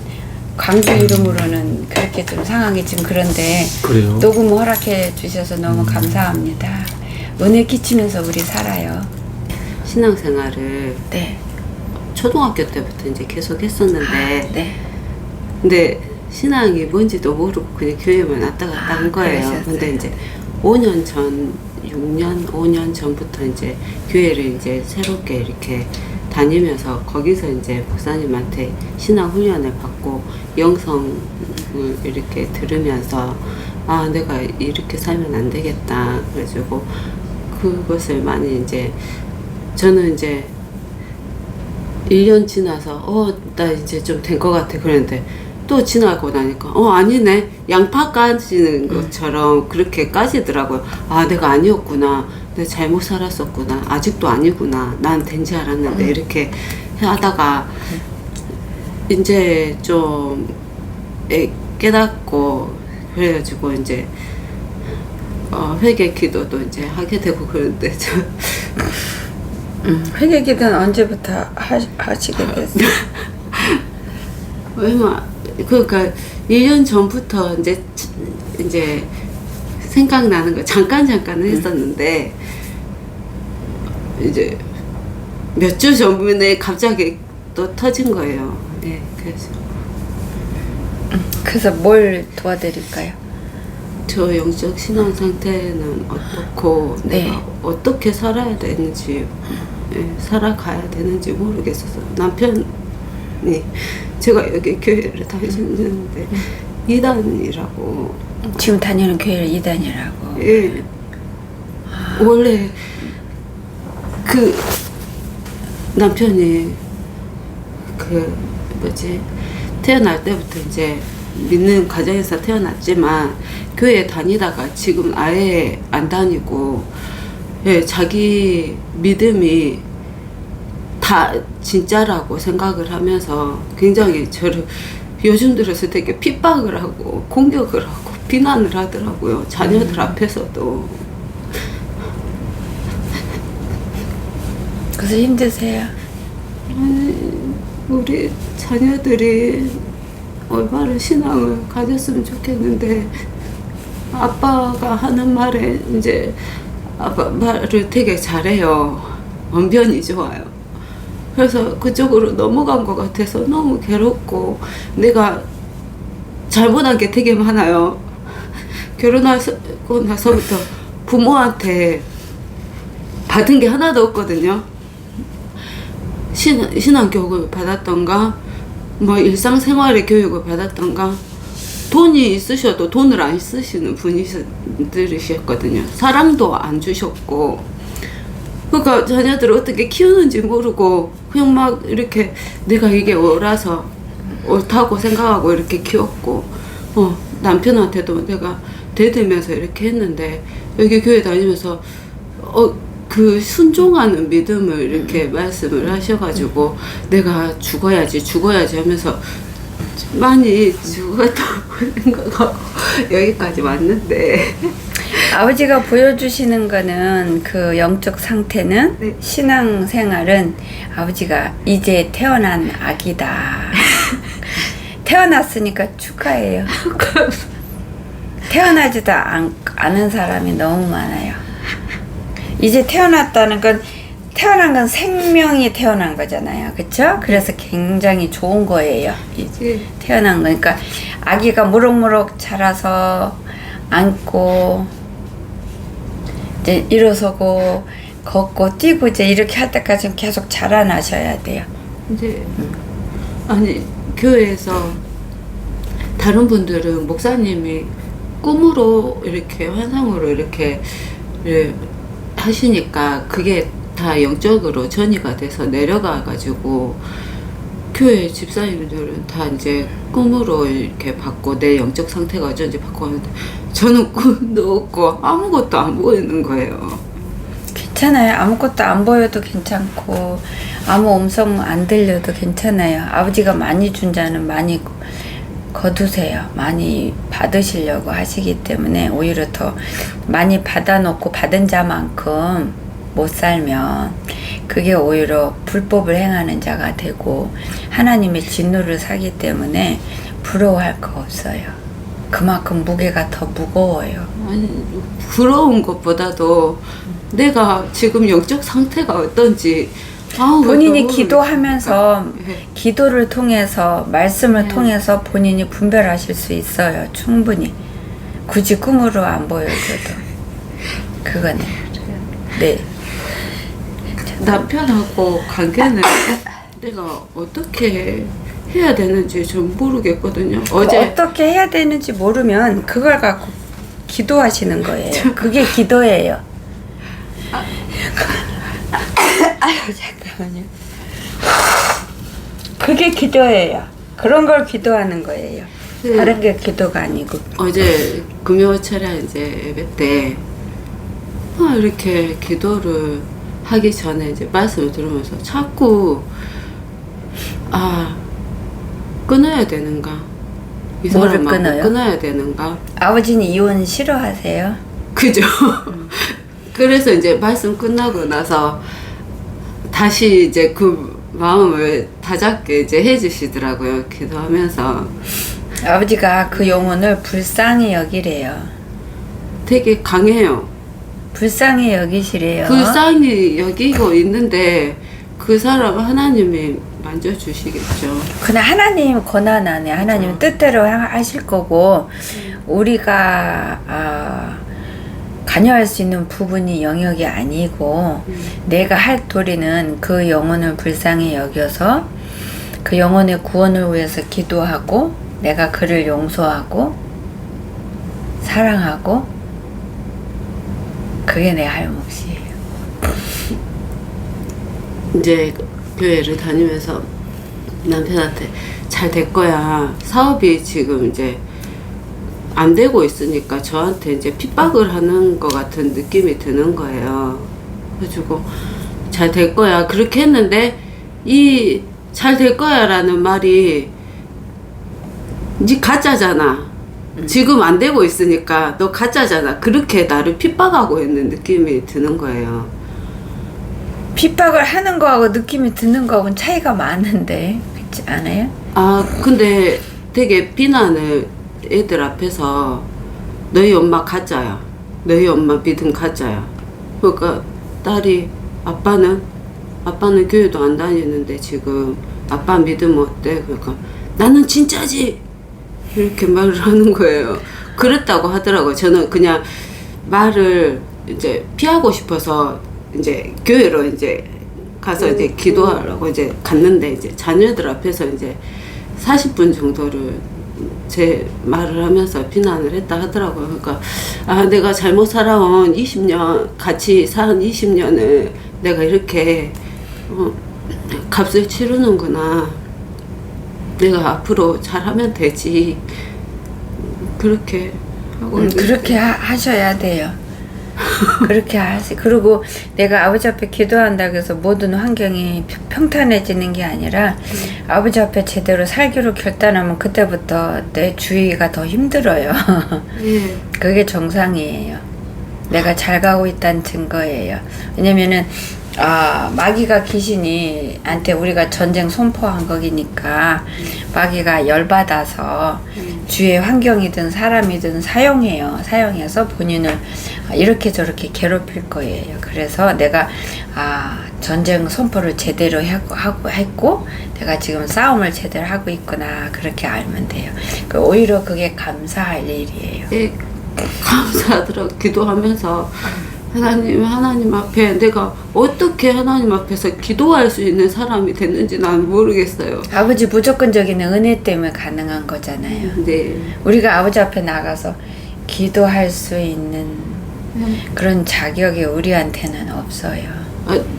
광주 이름으로는 그렇게 좀 상황이 지금 그런데 그래요? 녹음 허락해 주셔서 너무 감사합니다. 은혜 끼치면서 우리 살아요. 신앙생활을 네. 초등학교 때부터 이제 계속 했었는데 네. 근데 신앙이 뭔지도 모르고 그냥 교회만 왔다 갔다 한 거예요. 그러셨어요. 근데 이제 5년 전, 5년 전부터 이제 교회를 이제 새롭게 이렇게 다니면서 거기서 이제 목사님한테 신앙 훈련을 받고 영성을 이렇게 들으면서 내가 이렇게 살면 안 되겠다. 그래가지고 그것을 많이 이제 저는 이제 1년 지나서 나 이제 좀 된 것 같아 그랬는데 또 지나고 나니까 아니네 양파 까지는 것처럼 그렇게 까지더라고요. 내가 아니었구나, 내가 잘못 살았었구나, 아직도 아니구나, 난 된지 알았는데 이렇게 하다가 이제 좀 깨닫고 그래가지고 이제 회개 기도도 이제 하게 되고 그러는데 회개 기도는 언제부터 하시게 됐어요? 얼마 그러니까 1년 전부터 이제 생각나는 거 잠깐은 했었는데 이제 몇 주 전에 갑자기 또 터진 거예요. 네, 그래서 뭘 도와드릴까요? 저 영적 신앙 상태는 어떻고 네. 내가 어떻게 살아야 되는지 살아가야 되는지 모르겠어서 남편이 제가 여기 교회를 다니는데 이단이라고 지금 다니는 교회를 이단이라고. 예. 원래 그 남편이 그 뭐지 태어날 때부터 이제 믿는 가정에서 태어났지만 교회 다니다가 지금 아예 안 다니고 예, 자기 믿음이 다 진짜라고 생각을 하면서 굉장히 저를 요즘 들어서 되게 핍박을 하고 공격을 하고 비난을 하더라고요. 자녀들 앞에서도. 그래서 힘드세요? 아니, 우리 자녀들이 올바른 신앙을 가졌으면 좋겠는데 아빠가 하는 말에 이제 아빠 말을 되게 잘해요. 언변이 좋아요. 그래서 그쪽으로 넘어간 것 같아서 너무 괴롭고 내가 잘못한 게 되게 많아요. 결혼하고 나서부터 부모한테 받은 게 하나도 없거든요. 신앙 교육을 받았던가 뭐 일상생활의 교육을 받았던가 돈이 있으셔도 돈을 안 쓰시는 분들이셨거든요. 사랑도 안 주셨고 그러니까 자녀들을 어떻게 키우는지 모르고 그냥 막 이렇게 내가 이게 옳다고 생각하고 이렇게 키웠고 남편한테도 내가 대들면서 이렇게 했는데 여기 교회 다니면서 그 순종하는 믿음을 이렇게 말씀을 하셔가지고 내가 죽어야지 하면서 많이 죽었다고 생각하고 여기까지 왔는데 아버지가 보여주시는 거는 그 영적 상태는 네. 신앙생활은 아버지가 이제 태어난 아기다. 태어났으니까 축하해요. 태어나지도 않은 사람이 너무 많아요. 이제 태어났다는 건 태어난 건 생명이 태어난 거잖아요. 그렇죠? 그래서 굉장히 좋은 거예요. 이제 태어난 거니까 아기가 무럭무럭 자라서 안고 이제 일어서고 걷고 뛰고 이제 이렇게 할 때까지 계속 자라나셔야 돼요. 이제 아니 교회에서 다른 분들은 목사님이 꿈으로 이렇게 환상으로 이렇게 하시니까 그게 다 영적으로 전이가 돼서 내려가 가지고 교회 집사님들은 다 이제 꿈으로 이렇게 받고 내 영적 상태가 어쩐지 받고 하는데 저는 꿈도 없고 아무것도 안 보이는 거예요. 괜찮아요. 아무것도 안 보여도 괜찮고 아무 음성 안 들려도 괜찮아요. 아버지가 많이 준 자는 많이 거두세요. 많이 받으시려고 하시기 때문에 오히려 더 많이 받아놓고 받은 자만큼 못 살면 그게 오히려 불법을 행하는 자가 되고 하나님의 진노를 사기 때문에 부러워할 거 없어요. 그만큼 무게가 더 무거워요. 아니 부러운 것보다도 내가 지금 영적 상태가 어떤지 본인이 기도하면서 네. 기도를 통해서 말씀을 네. 통해서 본인이 분별하실 수 있어요. 충분히. 굳이 꿈으로 안 보여줘도. 그거는. 네. 남편하고 관계는 내가 어떻게 해야 되는지 좀 모르겠거든요. 어떻게 해야 되는지 모르면 그걸 갖고 기도하시는 거예요. 그게 기도예요. 아유 잠깐만요. 그게 기도예요. 그런 걸 기도하는 거예요. 네. 다른 게 기도가 아니고. 어제 금요철에 이제 예배 때 이렇게 기도를 하기 전에 이제 말씀을 들으면서 자꾸 끊어야 되는가? 이 뭐를 사람하고 끊어요? 끊어야 되는가? 아버지는 이혼 싫어하세요? 그죠? 그래서 이제 말씀 끝나고 나서 다시 이제 그 마음을 다잡게 이제 해주시더라고요. 기도하면서 아버지가 그 영혼을 불쌍히 여기래요. 되게 강해요. 불쌍히 여기시래요. 불쌍히 여기고 있는데 그 사람 하나님이 만져주시겠죠. 그냥 하나님 권한 안에 하나님 뜻대로 하실 거고 우리가 관여할 수 있는 부분이 영역이 아니고 내가 할 도리는 그 영혼을 불쌍히 여겨서 그 영혼의 구원을 위해서 기도하고 내가 그를 용서하고 사랑하고 그게 내 할 몫이에요. 이제 교회를 다니면서 남편한테 잘 될 거야. 사업이 지금 이제 안 되고 있으니까 저한테 이제 핍박을 하는 것 같은 느낌이 드는 거예요. 그래가지고 잘 될 거야. 그렇게 했는데 이 잘 될 거야 라는 말이 니 가짜잖아. 지금 안 되고 있으니까 너 가짜잖아. 그렇게 나를 핍박하고 있는 느낌이 드는 거예요. 핍박을 하는 거하고 느낌이 드는 거하고는 차이가 많은데 그렇지 않아요? 근데 되게 비난을 애들 앞에서 너희 엄마 가짜야. 너희 엄마 믿음 가짜야. 그러니까 딸이 아빠는 교회도 안 다니는데 지금 아빠 믿음 어때? 그러니까 나는 진짜지. 이렇게 말을 하는 거예요. 그랬다고 하더라고요. 저는 그냥 말을 이제 피하고 싶어서 이제 교회로 이제 가서 이제 기도하려고 이제 갔는데 이제 자녀들 앞에서 이제 40분 정도를 제 말을 하면서 비난을 했다 하더라고요. 그러니까 내가 잘못 살아온 20년 같이 산 20년을 내가 이렇게 값을 치르는구나. 내가 앞으로 잘하면 되지. 그렇게 하고 그렇게 하셔야 돼요. 그렇게 하세요. 그리고 내가 아버지 앞에 기도한다고 해서 모든 환경이 평탄해지는 게 아니라 아버지 앞에 제대로 살기로 결단하면 그때부터 내 주위가 더 힘들어요. 예. 그게 정상이에요. 내가 잘 가고 있다는 증거예요. 왜냐면은 마귀가 귀신이한테 우리가 전쟁 선포한 거기니까 마귀가 열받아서 주위의 환경이든 사람이든 사용해서 본인을 이렇게 저렇게 괴롭힐 거예요. 그래서 내가 전쟁 선포를 제대로 하고 했고 내가 지금 싸움을 제대로 하고 있구나 그렇게 알면 돼요. 오히려 그게 감사할 일이에요. 예, 감사하더라고. 기도하면서 하나님 앞에 내가 어떻게 하나님 앞에서 기도할 수 있는 사람이 됐는지 난 모르겠어요. 아버지 무조건적인 은혜 때문에 가능한 거잖아요. 네. 우리가 아버지 앞에 나가서 기도할 수 있는 그런 자격이 우리한테는 없어요.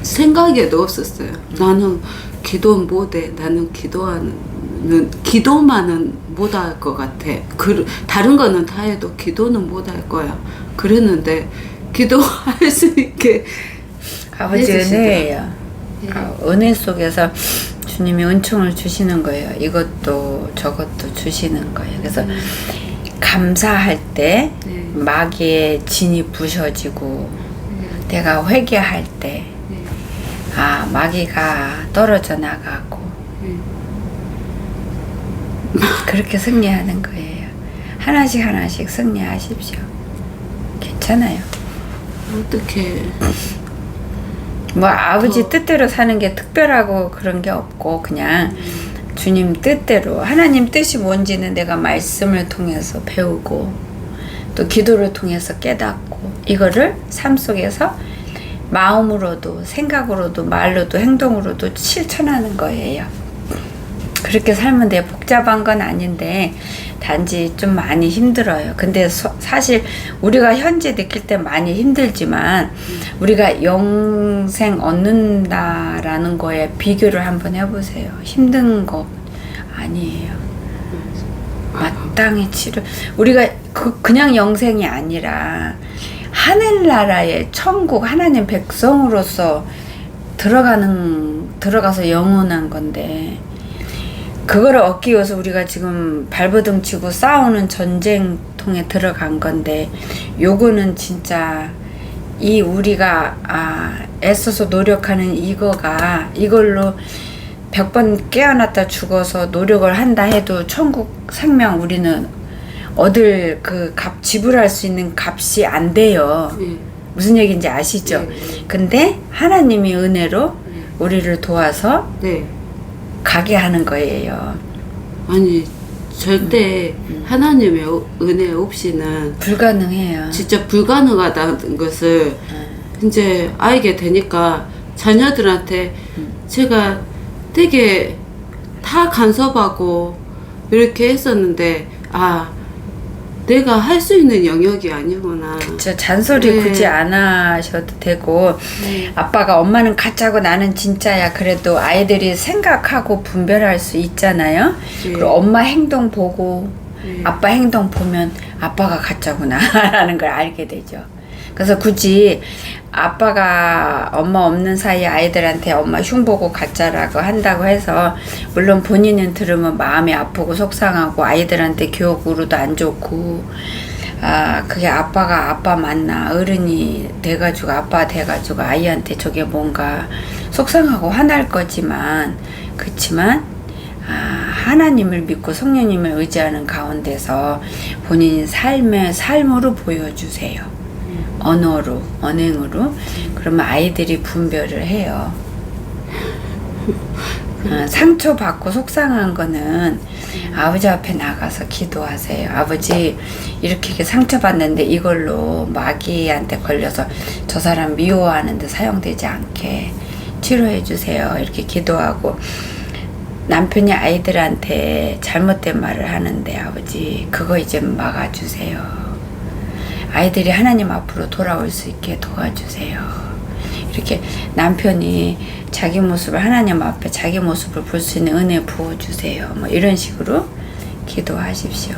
생각에도 없었어요. 나는 기도 못해. 나는 기도만은 못할 것 같아. 다른 거는 다 해도 기도는 못할 거야. 그랬는데 기도할 수 있게 아버지 해주시더라고요. 은혜예요. 은혜 속에서 주님이 은총을 주시는 거예요. 이것도 저것도 주시는 거예요. 그래서 감사할 때 네. 마귀의 진이 부셔지고 내가 회개할 때 마귀가 떨어져 나가고 그렇게 승리하는 거예요. 하나씩 승리하십시오. 괜찮아요. 어떻게 뭐 아버지 뜻대로 사는 게 특별하고 그런 게 없고 그냥 주님 뜻대로 하나님 뜻이 뭔지는 내가 말씀을 통해서 배우고 또 기도를 통해서 깨닫고 이거를 삶 속에서 마음으로도 생각으로도 말로도 행동으로도 실천하는 거예요. 그렇게 살면 돼. 복잡한 건 아닌데 단지 좀 많이 힘들어요. 근데 사실 우리가 현재 느낄 때 많이 힘들지만 우리가 영생 얻는다라는 거에 비교를 한번 해보세요. 힘든 거 아니에요. 마땅히 우리가 그냥 영생이 아니라 하늘나라의 천국 하나님 백성으로서 들어가서 영원한 건데 그거를 얻기 위해서 우리가 지금 발버둥 치고 싸우는 전쟁통에 들어간 건데 요거는 진짜 우리가 애써서 노력하는 이걸로 100번 깨어났다 죽어서 노력을 한다 해도 천국 생명 우리는 얻을 그 값 지불할 수 있는 값이 안 돼요. 예. 무슨 얘기인지 아시죠? 네. 근데 하나님이 은혜로 우리를 도와서 네. 가게 하는 거예요. 아니 절대 하나님의 은혜 없이는 불가능해요. 진짜 불가능하다는 것을 이제 알게 되니까 자녀들한테 제가 되게 다 간섭하고 이렇게 했었는데 아 내가 할 수 있는 영역이 아니구나. 저 잔소리 네. 굳이 안 하셔도 되고 아빠가 엄마는 가짜고 나는 진짜야 그래도 아이들이 생각하고 분별할 수 있잖아요. 네. 그리고 엄마 행동 보고 네. 아빠 행동 보면 아빠가 가짜구나 라는 걸 알게 되죠. 그래서 굳이 아빠가 엄마 없는 사이에 아이들한테 엄마 흉보고 가짜라고 한다고 해서 물론 본인은 들으면 마음이 아프고 속상하고 아이들한테 교육으로도 안 좋고 아 그게 아빠가 아빠 맞나 어른이 돼가지고 아빠 돼가지고 아이한테 저게 뭔가 속상하고 화날 거지만 그렇지만 하나님을 믿고 성령님을 의지하는 가운데서 본인 삶으로 보여주세요. 언어로, 언행으로. 그러면 아이들이 분별을 해요. 상처받고 속상한 거는 아버지 앞에 나가서 기도하세요. 아버지 이렇게 상처받는데 이걸로 마귀한테 걸려서 저 사람 미워하는데 사용되지 않게 치료해 주세요. 이렇게 기도하고 남편이 아이들한테 잘못된 말을 하는데 아버지 그거 이제 막아주세요. 아이들이 하나님 앞으로 돌아올 수 있게 도와주세요. 이렇게 남편이 자기 모습을 하나님 앞에 자기 모습을 볼 수 있는 은혜 부어주세요. 뭐 이런 식으로 기도하십시오.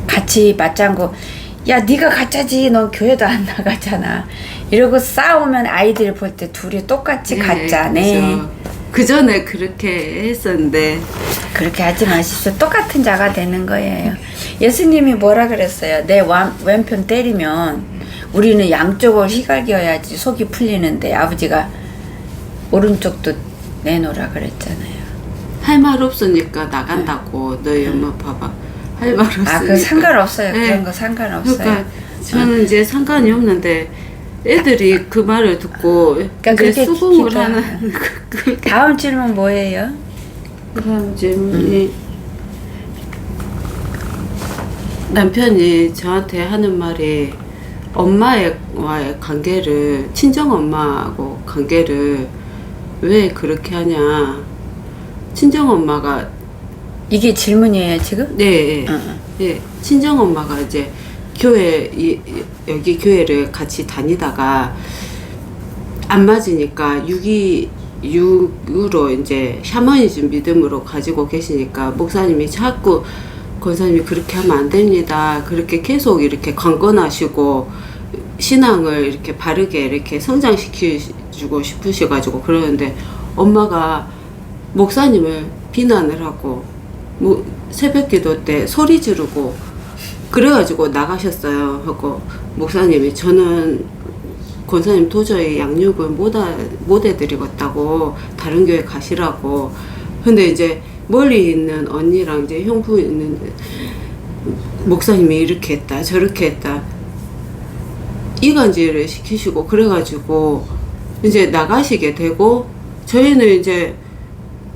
같이 맞장구 야 네가 가짜지 넌 교회도 안 나가잖아 이러고 싸우면 아이들이 볼 때 둘이 똑같이 가짜네. 그 전에 그렇게 했었는데 그렇게 하지 마십시오. 똑같은 자가 되는 거예요. 예수님이 뭐라 그랬어요? 내 왼편 때리면 우리는 양쪽을 휘갈겨야지 속이 풀리는데 아버지가 오른쪽도 내놓으라 그랬잖아요. 할 말 없으니까 나간다고 너희 엄마 봐봐 할 말 없으니까 그 상관없어요. 네. 그런 거 상관없어요. 그러니까 저는 이제 상관이 없는데 애들이 그 말을 듣고 그러니까 이제 그렇게 수긍을 기도- 하는 다음 질문 뭐예요? 그다음 질문이 남편이 저한테 하는 말이 엄마와의 관계를 친정 엄마하고 관계를 왜 그렇게 하냐 친정 엄마가 이게 질문이에요 지금? 네 응. 예, 친정 엄마가 이제 여기 교회를 같이 다니다가 안 맞으니까 육으로 이제 샤머니즘 믿음으로 가지고 계시니까 목사님이 자꾸 권사님이 그렇게 하면 안 됩니다. 그렇게 계속 이렇게 강권하시고 신앙을 이렇게 바르게 이렇게 성장시키주고 싶으셔가지고 그러는데 엄마가 목사님을 비난을 하고 뭐 새벽기도 때 소리 지르고 그래가지고 나가셨어요. 하고 목사님이 저는 권사님 도저히 양육을 못 해드리겠다고 다른 교회 가시라고. 근데 이제 멀리 있는 언니랑 이제 형부 있는 목사님이 이렇게 했다 저렇게 했다 이간질을 시키시고 그래가지고 이제 나가시게 되고 저희는 이제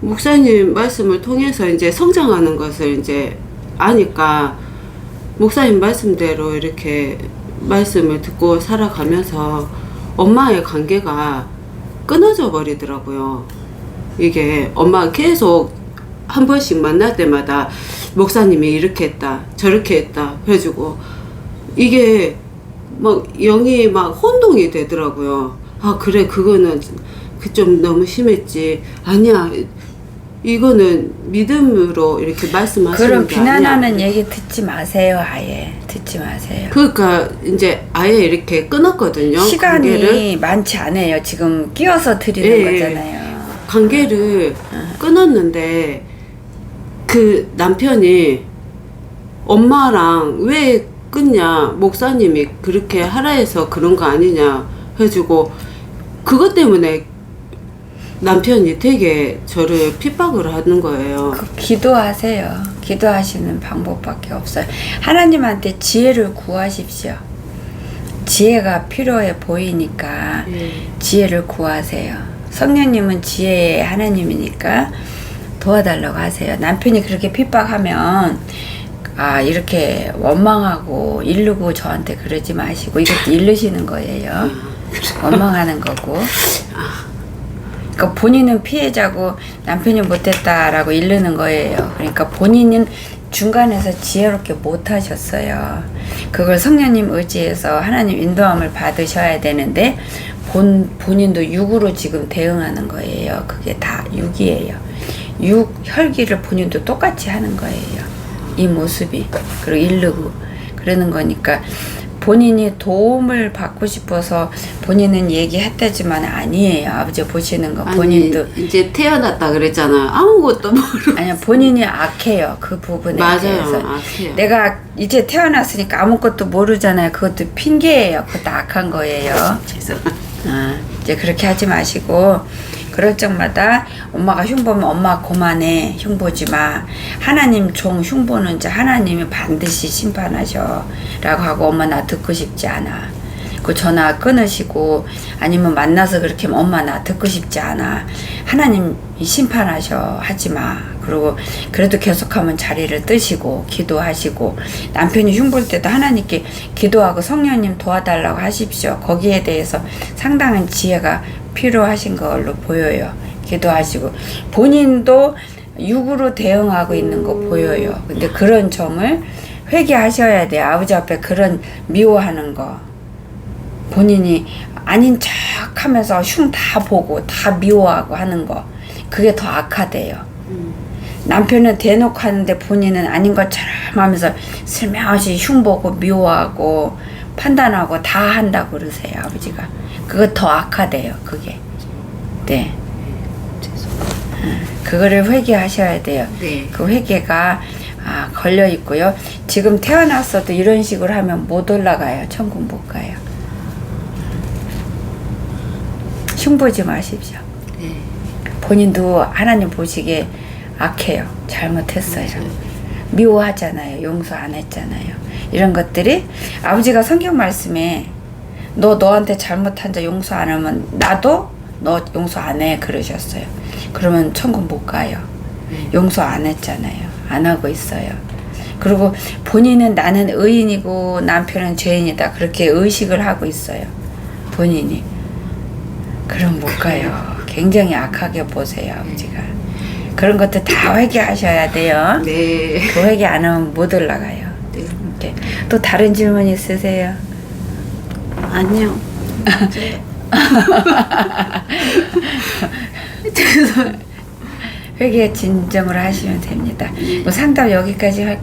목사님 말씀을 통해서 이제 성장하는 것을 이제 아니까 목사님 말씀대로 이렇게 말씀을 듣고 살아가면서 엄마의 관계가 끊어져 버리더라고요. 이게 엄마가 계속 한 번씩 만날 때마다 목사님이 이렇게 했다 저렇게 했다 해가지고 이게 막 영이 막 혼동이 되더라고요. 아 그래 그거는 좀 너무 심했지. 아니야 이거는 믿음으로 이렇게 말씀하시는 그런 게 비난하는 아니야. 얘기 듣지 마세요. 아예 듣지 마세요. 그러니까 이제 아예 이렇게 끊었거든요. 시간이 관계를. 많지 않아요. 지금 끼워서 드리는 예, 거잖아요. 관계를 끊었는데 그 남편이 엄마랑 왜 끊냐 목사님이 그렇게 하라 해서 그런 거 아니냐 해가지고 그것 때문에 남편이 되게 저를 핍박을 하는 거예요. 기도하세요. 기도하시는 방법밖에 없어요. 하나님한테 지혜를 구하십시오. 지혜가 필요해 보이니까 지혜를 구하세요. 성령님은 지혜의 하나님이니까 도와달라고 하세요. 남편이 그렇게 핍박하면 이렇게 원망하고 이르고 저한테 그러지 마시고, 이것도 이르시는 거예요. 원망하는 거고. 그러니까 본인은 피해자고 남편이 못했다라고 이르는 거예요. 그러니까 본인은 중간에서 지혜롭게 못하셨어요. 그걸 성령님 의지해서 하나님 인도함을 받으셔야 되는데 본인도 육으로 지금 대응하는 거예요. 그게 다 육이에요. 육 혈기를 본인도 똑같이 하는 거예요. 이 모습이. 그리고 이르고 그러는 거니까 본인이 도움을 받고 싶어서 본인은 얘기했다지만 아니에요. 아버지 보시는 거 본인도 이제 태어났다 그랬잖아. 아무것도 모르고. 아니야, 본인이 악해요. 그 부분에 맞아요. 대해서. 악해요. 내가 이제 태어났으니까 아무것도 모르잖아요. 그것도 핑계예요. 그것도 악한 거예요. 이제 그렇게 하지 마시고, 그럴 적마다 엄마가 흉보면 엄마 그만해, 흉보지 마. 하나님 종 흉보는 자 하나님이 반드시 심판하셔 라고 하고, 엄마 나 듣고 싶지 않아. 그 전화 끊으시고, 아니면 만나서 그렇게 하면 엄마 나 듣고 싶지 않아. 하나님이 심판하셔, 하지 마. 그리고 그래도 계속하면 자리를 뜨시고 기도하시고, 남편이 흉볼 때도 하나님께 기도하고 성령님 도와달라고 하십시오. 거기에 대해서 상당한 지혜가 필요하신 걸로 보여요. 기도하시고 본인도 육으로 대응하고 있는 거 보여요. 근데 그런 점을 회개하셔야 돼요. 아버지 앞에 그런 미워하는 거, 본인이 아닌 척 하면서 흉 다 보고 다 미워하고 하는 거, 그게 더 악하대요. 남편은 대놓고 하는데 본인은 아닌 것처럼 하면서 슬며시 흉보고 미워하고 판단하고 다 한다고 그러세요. 아버지가. 그거 더 악하대요. 그게. 네. 그거를 회개하셔야 돼요. 네. 그 회개가 걸려 있고요. 지금 태어났어도 이런 식으로 하면 못 올라가요. 천국 못 가요. 흉보지 마십시오. 네. 본인도 하나님 보시기에 악해요. 잘못했어요. 미워하잖아요. 용서 안 했잖아요. 이런 것들이 아버지가 성경 말씀에 너한테 잘못한 자 용서 안 하면 나도 너 용서 안 해 그러셨어요. 그러면 천국 못 가요. 용서 안 했잖아요. 안 하고 있어요. 그리고 본인은 나는 의인이고 남편은 죄인이다, 그렇게 의식을 하고 있어요. 본인이. 그럼 못 가요. 굉장히 악하게 보세요. 아버지가. 그런 것도 다 회개하셔야 돼요. 네. 그 회개 안 하면 못 올라가요. 네. 이렇게. 또 다른 질문 있으세요? 아니요. 회개 진정으로 하시면 됩니다. 뭐 상담 여기까지 할까?